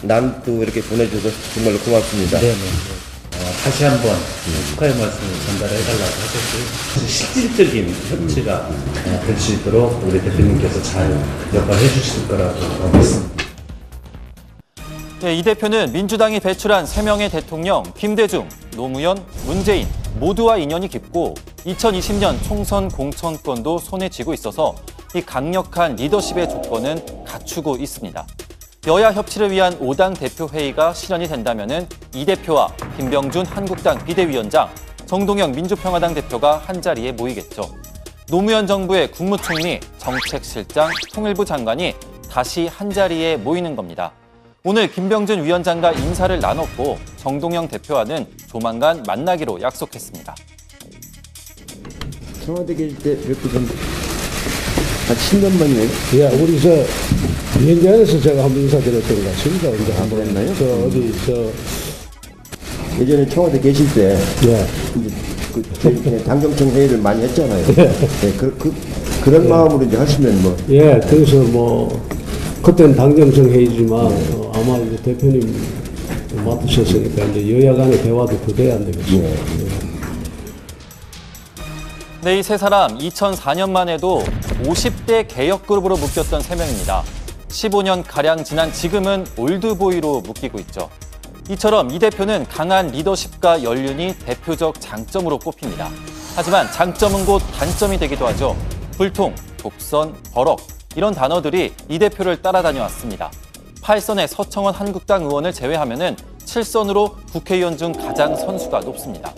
남도 이렇게 보내줘서 정말로 고맙습니다. 네네. 다시 한번 축하의 말씀을 전달해달라고 하셨고요. 실질적인 협치가 될 수 있도록 우리 대표님께서 잘 역할을 해주실 거라고 믿습니다. 네, 이 대표는 민주당이 배출한 3명의 대통령 김대중, 노무현, 문재인 모두와 인연이 깊고 2020년 총선 공천권도 손에 쥐고 있어서 이 강력한 리더십의 조건은 갖추고 있습니다. 여야 협치를 위한 5당 대표회의가 실현이 된다면 이 대표와 김병준 한국당 비대위원장, 정동영 민주평화당 대표가 한자리에 모이겠죠. 노무현 정부의 국무총리, 정책실장, 통일부 장관이 다시 한자리에 모이는 겁니다. 오늘 김병준 위원장과 인사를 나눴고 정동영 대표와는 조만간 만나기로 약속했습니다. 청와대 계실 때 뵙고 좀 한 10년 만이에요? 예, 우리 위원장에서 제가 한번 인사드렸던 것 같습니다. 언제 한번 했나요? 예전에 청와대 계실 때 예. 저희 당정청 회의를 많이 했잖아요. 네, 그런 마음으로 이제 하시면 뭐. 예, 그래서 뭐 그때는 당정청 회의지만 아마 이제 대표님 맡으셨으니까 이제 여야 간의 대화도 그대야 안 되겠습니다. 네, 이 세 사람 2004년만 해도 50대 개혁그룹으로 묶였던 세 명입니다. 15년가량 지난 지금은 올드보이로 묶이고 있죠. 이처럼 이 대표는 강한 리더십과 연륜이 대표적 장점으로 꼽힙니다. 하지만 장점은 곧 단점이 되기도 하죠. 불통, 독선, 버럭 이런 단어들이 이 대표를 따라다녀왔습니다. 8선의 서청원 한국당 의원을 제외하면은 7선으로 국회의원 중 가장 선수가 높습니다.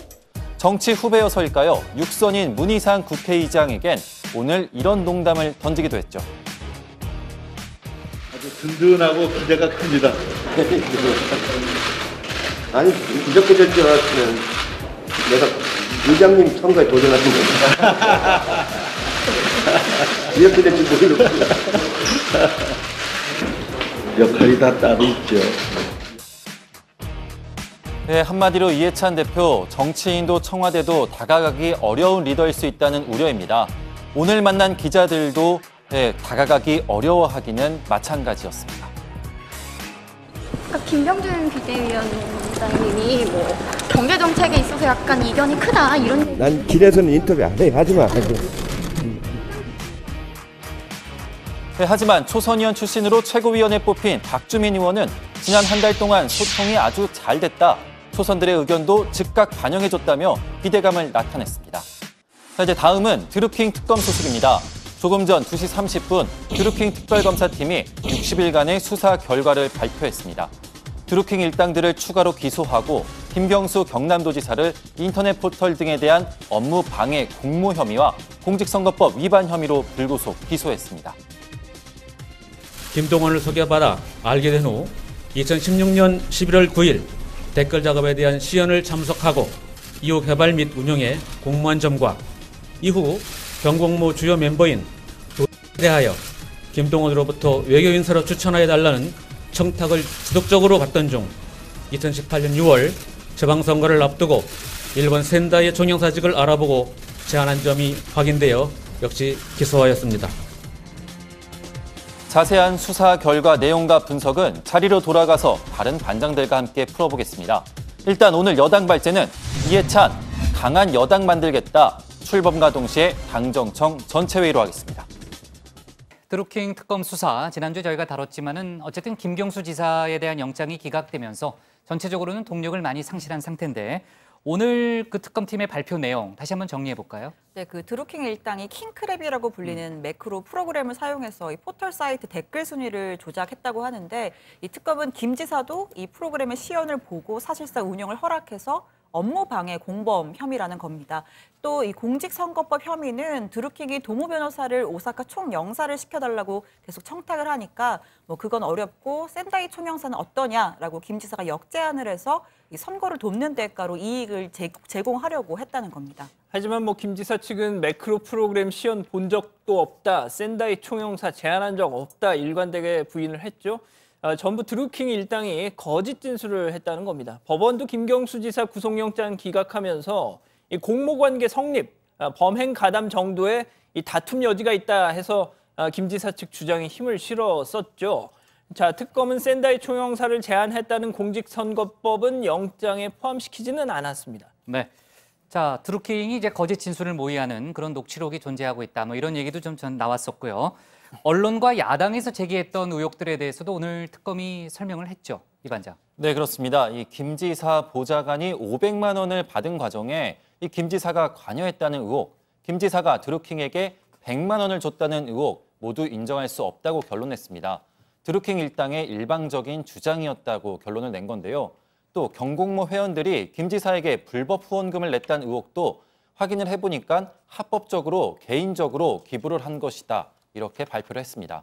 정치 후배여서일까요? 6선인 문희상 국회의장에겐 오늘 이런 농담을 던지기도 했죠. 아주 든든하고 기대가 큽니다. 아니, 이렇게 될 줄 알았으면 내가 의장님 선거에 도전하신 겁니다. 이렇게 될 줄 모르고. 역할이 다 따로 있죠. 네, 한마디로 이해찬 대표, 정치인도 청와대도 다가가기 어려운 리더일 수 있다는 우려입니다. 오늘 만난 기자들도 다가가기 어려워하기는 마찬가지였습니다. 아까 김병준 비대위원장님이 뭐 경제 정책에 있어서 약간 이견이 크다 이런 얘기. 난 길에서는 인터뷰 안 해. 하지 마. 네, 하지만 초선 의원 출신으로 최고위원에 뽑힌 박주민 의원은 지난 한 달 동안 소통이 아주 잘 됐다. 초선들의 의견도 즉각 반영해줬다며 기대감을 나타냈습니다. 자, 이제 다음은 드루킹 특검 소식입니다. 조금 전 2시 30분 드루킹 특별검사팀이 60일간의 수사 결과를 발표했습니다. 드루킹 일당들을 추가로 기소하고 김경수 경남도지사를 인터넷 포털 등에 대한 업무 방해 공모 혐의와 공직선거법 위반 혐의로 불구속 기소했습니다. 김동원을 소개받아 알게 된 후 2016년 11월 9일 댓글 작업에 대한 시연을 참석하고 이후 개발 및 운영에 공모한 점과 이후 경공모 주요 멤버인 도에 대하여 김동원으로부터 외교인사로 추천하여달라는 청탁을 지속적으로 받던 중 2018년 6월 지방선거를 앞두고 일본 센다이의 총영사직을 알아보고 제안한 점이 확인되어 역시 기소하였습니다. 자세한 수사 결과 내용과 분석은 자리로 돌아가서 다른 반장들과 함께 풀어보겠습니다. 일단 오늘 여당 발제는 이해찬, 강한 여당 만들겠다. 출범과 동시에 당정청 전체회의로 하겠습니다. 드루킹 특검 수사, 지난주 저희가 다뤘지만은 어쨌든 김경수 지사에 대한 영장이 기각되면서 전체적으로는 동력을 많이 상실한 상태인데 오늘 그 특검팀의 발표 내용 다시 한번 정리해 볼까요? 네, 그 드루킹 일당이 킹크랩이라고 불리는 매크로 프로그램을 사용해서 이 포털 사이트 댓글 순위를 조작했다고 하는데 이 특검은 김 지사도 이 프로그램의 시연을 보고 사실상 운영을 허락해서 업무 방해 공범 혐의라는 겁니다. 또 이 공직선거법 혐의는 드루킹이 도모 변호사를 오사카 총영사를 시켜달라고 계속 청탁을 하니까 뭐 그건 어렵고 센다이 총영사는 어떠냐라고 김 지사가 역제안을 해서 이 선거를 돕는 대가로 이익을 제공하려고 했다는 겁니다. 하지만 뭐 김 지사 측은 매크로 프로그램 시연 본 적도 없다, 센다이 총영사 제안한 적 없다 일관되게 부인을 했죠. 전부 드루킹 일당이 거짓 진술을 했다는 겁니다. 법원도 김경수 지사 구속영장 기각하면서 이 공모관계 성립, 범행 가담 정도의 이 다툼 여지가 있다 해서 김 지사 측 주장에 힘을 실었었죠. 자, 특검은 센다이 총영사를 제안했다는 공직선거법은 영장에 포함시키지는 않았습니다. 네. 자, 드루킹이 이제 거짓 진술을 모의하는 그런 녹취록이 존재하고 있다. 뭐 이런 얘기도 좀 나왔었고요. 언론과 야당에서 제기했던 의혹들에 대해서도 오늘 특검이 설명을 했죠. 이 반장. 네, 그렇습니다. 이 김 지사 보좌관이 500만 원을 받은 과정에 이 김 지사가 관여했다는 의혹, 김 지사가 드루킹에게 100만 원을 줬다는 의혹 모두 인정할 수 없다고 결론냈습니다. 드루킹 일당의 일방적인 주장이었다고 결론을 낸 건데요. 또 경공모 회원들이 김 지사에게 불법 후원금을 냈다는 의혹도 확인을 해보니까 합법적으로 개인적으로 기부를 한 것이다. 이렇게 발표를 했습니다.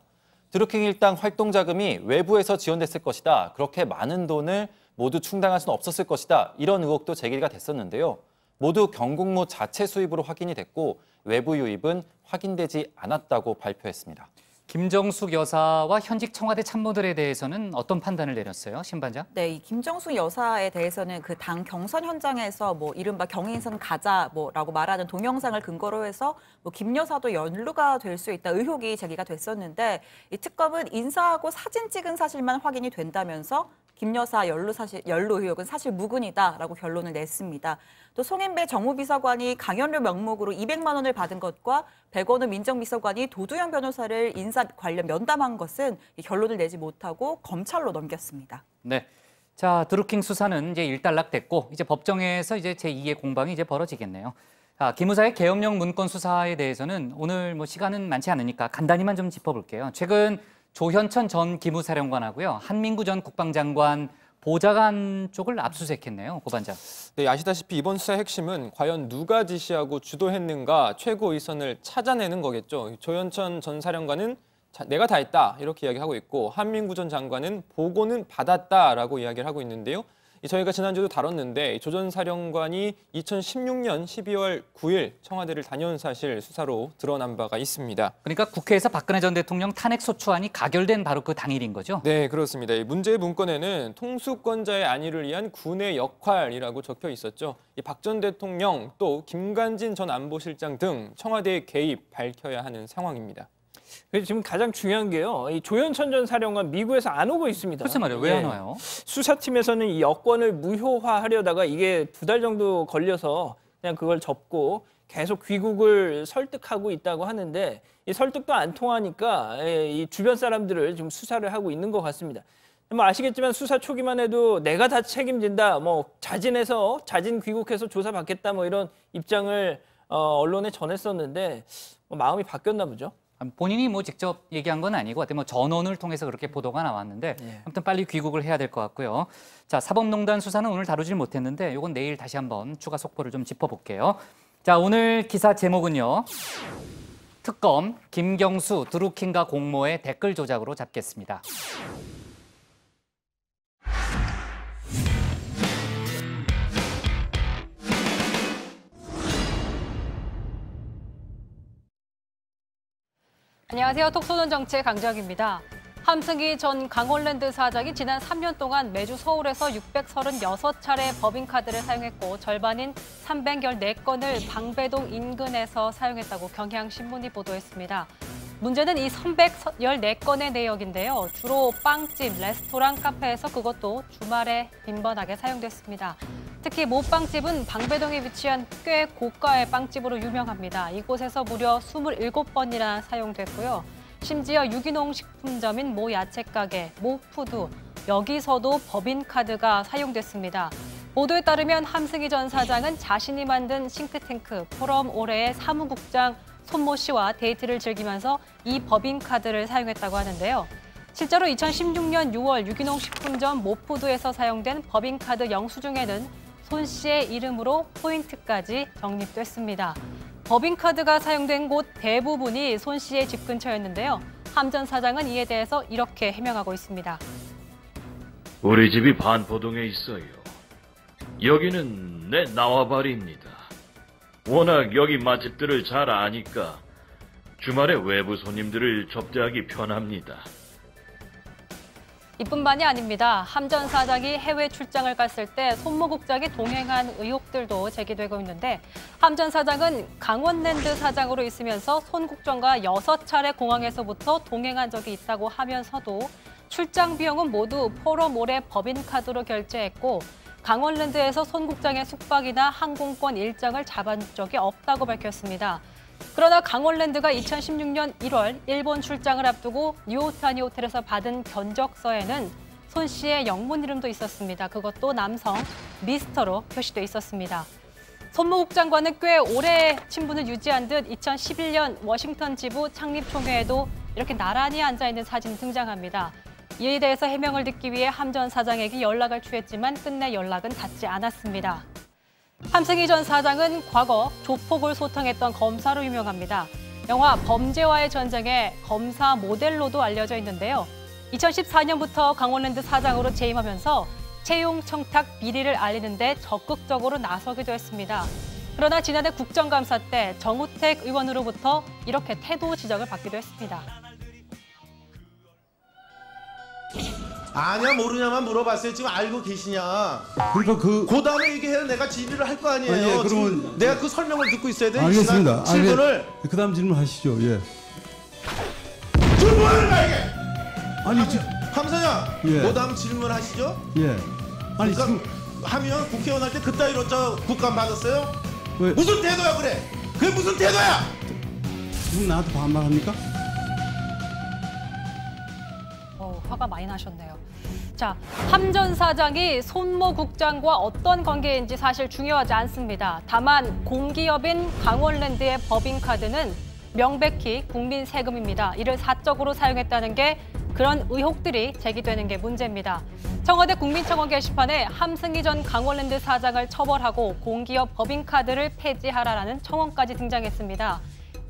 드루킹 일당 활동 자금이 외부에서 지원됐을 것이다. 그렇게 많은 돈을 모두 충당할 수는 없었을 것이다. 이런 의혹도 제기가 됐었는데요. 모두 경공모 자체 수입으로 확인이 됐고 외부 유입은 확인되지 않았다고 발표했습니다. 김정숙 여사와 현직 청와대 참모들에 대해서는 어떤 판단을 내렸어요, 신반장? 네, 이 김정숙 여사에 대해서는 그 당 경선 현장에서 뭐 이른바 경인선 가자 뭐라고 말하는 동영상을 근거로 해서 뭐 김 여사도 연루가 될 수 있다 의혹이 제기가 됐었는데 이 특검은 인사하고 사진 찍은 사실만 확인이 된다면서 김 여사 연루 의혹은 사실 무근이다라고 결론을 냈습니다. 또 송인배 정무비서관이 강연료 명목으로 200만 원을 받은 것과 백원우 민정비서관이 도두영 변호사를 인사 관련 면담한 것은 결론을 내지 못하고 검찰로 넘겼습니다. 네. 자, 드루킹 수사는 이제 일단락됐고 이제 법정에서 이제 제2의 공방이 이제 벌어지겠네요. 자, 기무사의 계엄령 문건 수사에 대해서는 오늘 뭐 시간은 많지 않으니까 간단히만 좀 짚어볼게요. 최근 조현천 전 기무사령관하고요, 한민구 전 국방장관 보좌관 쪽을 압수수색했네요, 고반장. 네, 아시다시피 이번 수사의 핵심은 과연 누가 지시하고 주도했는가 최고위선을 찾아내는 거겠죠. 조현천 전 사령관은 내가 다 했다 이렇게 이야기하고 있고 한민구 전 장관은 보고는 받았다라고 이야기를 하고 있는데요. 저희가 지난주도 다뤘는데 조 전 사령관이 2016년 12월 9일 청와대를 다녀온 사실 수사로 드러난 바가 있습니다. 그러니까 국회에서 박근혜 전 대통령 탄핵 소추안이 가결된 바로 그 당일인 거죠? 네, 그렇습니다. 이 문제의 문건에는 통수권자의 안위를 위한 군의 역할이라고 적혀 있었죠. 박 전 대통령 또 김관진 전 안보실장 등 청와대의 개입 밝혀야 하는 상황입니다. 지금 가장 중요한 게요. 이 조현천 전 사령관 미국에서 안 오고 있습니다. 글쎄 말이에요. 왜 안 와요? 수사팀에서는 이 여권을 무효화하려다가 이게 2달 정도 걸려서 그냥 그걸 접고 계속 귀국을 설득하고 있다고 하는데 이 설득도 안 통하니까 이 주변 사람들을 좀 수사를 하고 있는 것 같습니다. 뭐 아시겠지만 수사 초기만 해도 내가 다 책임진다, 뭐 자진 귀국해서 조사받겠다, 뭐 이런 입장을 언론에 전했었는데 뭐 마음이 바뀌었나 보죠. 본인이 뭐 직접 얘기한 건 아니고 뭐 전원을 통해서 그렇게 보도가 나왔는데 아무튼 빨리 귀국을 해야 될 것 같고요. 자, 사법농단 수사는 오늘 다루질 못했는데 이건 내일 다시 한번 추가 속보를 좀 짚어볼게요. 자, 오늘 기사 제목은요. 특검 김경수 드루킹과 공모의 댓글 조작으로 잡겠습니다. 안녕하세요. 톡쏘는 정치의 강정입니다. 함승희 전 강원랜드 사장이 지난 3년 동안 매주 서울에서 636차례 법인카드를 사용했고 절반인 314건을 방배동 인근에서 사용했다고 경향신문이 보도했습니다. 문제는 이 314건의 내역인데요. 주로 빵집, 레스토랑, 카페에서 그것도 주말에 빈번하게 사용됐습니다. 특히 모 빵집은 방배동에 위치한 꽤 고가의 빵집으로 유명합니다. 이곳에서 무려 27번이나 사용됐고요. 심지어 유기농 식품점인 모 야채가게, 모 푸드, 여기서도 법인카드가 사용됐습니다. 보도에 따르면 함승희 전 사장은 자신이 만든 싱크탱크 포럼 올해의 사무국장 손모 씨와 데이트를 즐기면서 이 법인카드를 사용했다고 하는데요. 실제로 2016년 6월 유기농 식품점 모푸드에서 사용된 법인카드 영수증에는 손 씨의 이름으로 포인트까지 적립됐습니다. 법인카드가 사용된 곳 대부분이 손 씨의 집 근처였는데요. 함 전 사장은 이에 대해서 이렇게 해명하고 있습니다. 우리 집이 반포동에 있어요. 여기는 내 나와바리입니다. 워낙 여기 맛집들을 잘 아니까 주말에 외부 손님들을 접대하기 편합니다. 이뿐만이 아닙니다. 함 전 사장이 해외 출장을 갔을 때 손모 국장이 동행한 의혹들도 제기되고 있는데 함 전 사장은 강원랜드 사장으로 있으면서 손 국장과 6차례 공항에서부터 동행한 적이 있다고 하면서도 출장 비용은 모두 포럼올의 법인카드로 결제했고 강원랜드에서 손 국장의 숙박이나 항공권 일정을 잡은 적이 없다고 밝혔습니다. 그러나 강원랜드가 2016년 1월 일본 출장을 앞두고 뉴오타니 호텔에서 받은 견적서에는 손 씨의 영문 이름도 있었습니다. 그것도 남성 미스터로 표시돼 있었습니다. 손모 국장과는 꽤 오래 친분을 유지한 듯 2011년 워싱턴 지부 창립 총회에도 이렇게 나란히 앉아있는 사진이 등장합니다. 이에 대해서 해명을 듣기 위해 함 전 사장에게 연락을 취했지만 끝내 연락은 닿지 않았습니다. 함승희 전 사장은 과거 조폭을 소탕했던 검사로 유명합니다. 영화 범죄와의 전쟁의 검사 모델로도 알려져 있는데요. 2014년부터 강원랜드 사장으로 재임하면서 채용 청탁 비리를 알리는 데 적극적으로 나서기도 했습니다. 그러나 지난해 국정감사 때 정우택 의원으로부터 이렇게 태도 지적을 받기도 했습니다. 아냐 모르냐만 물어봤어요. 지금 알고 계시냐? 그러니까 그 다음에 얘기해야 내가 질의를 할 거 아니에요. 예, 그러면 지금 내가 그 설명을 듣고 있어야 돼. 알겠습니다. 질문을. 그다음 질문하시죠. 예. 지금 뭐 하는 거야 이게? 아니 지금 함선영. 예. 그다음 질문하시죠. 예. 아니 지금 하면 국회의원 할 때 그따위로 저 국감 받았어요? 무슨 태도야 그래? 그게 무슨 태도야? 지금 나한테 반말합니까? 화가 많이 나셨네요. 자, 함전 사장이 손모 국장과 어떤 관계인지 사실 중요하지 않습니다. 다만 공기업인 강원랜드의 법인카드는 명백히 국민 세금입니다. 이를 사적으로 사용했다는 게 그런 의혹들이 제기되는 게 문제입니다. 청와대 국민청원 게시판에 함승희 전 강원랜드 사장을 처벌하고 공기업 법인카드를 폐지하라라는 청원까지 등장했습니다.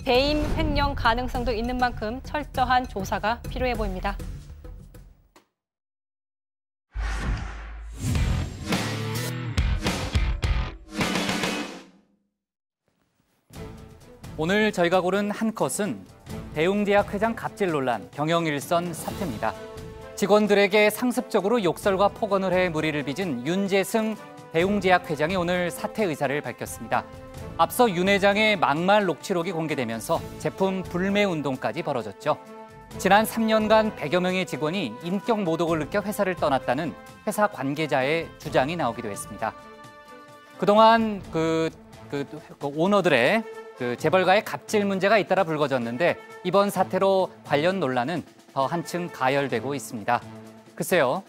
배임 횡령 가능성도 있는 만큼 철저한 조사가 필요해 보입니다. 오늘 저희가 고른 한 컷은 대웅제약 회장 갑질 논란, 경영일선 사태입니다. 직원들에게 상습적으로 욕설과 폭언을 해 물의를 빚은 윤재승 대웅제약 회장이 오늘 사퇴 의사를 밝혔습니다. 앞서 윤 회장의 막말 녹취록이 공개되면서 제품 불매 운동까지 벌어졌죠. 지난 3년간 100여 명의 직원이 인격 모독을 느껴 회사를 떠났다는 회사 관계자의 주장이 나오기도 했습니다. 그동안 오너들의 재벌가의 갑질 문제가 잇따라 불거졌는데 이번 사태로 관련 논란은 더 한층 가열되고 있습니다. 글쎄요,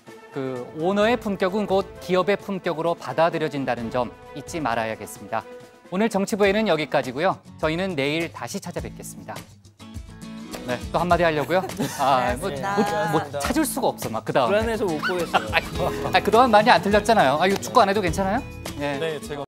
오너의 품격은 곧 기업의 품격으로 받아들여진다는 점 잊지 말아야겠습니다. 오늘 정치부에는 여기까지고요. 저희는 내일 다시 찾아뵙겠습니다. 네, 또 한마디 하려고요? 뭐 찾을 수가 없어, 막 그다음에. 불안해서 못 보겠어요. 그동안 많이 안 틀렸잖아요. 이거 축구 안 해도 괜찮아요? 네, 제가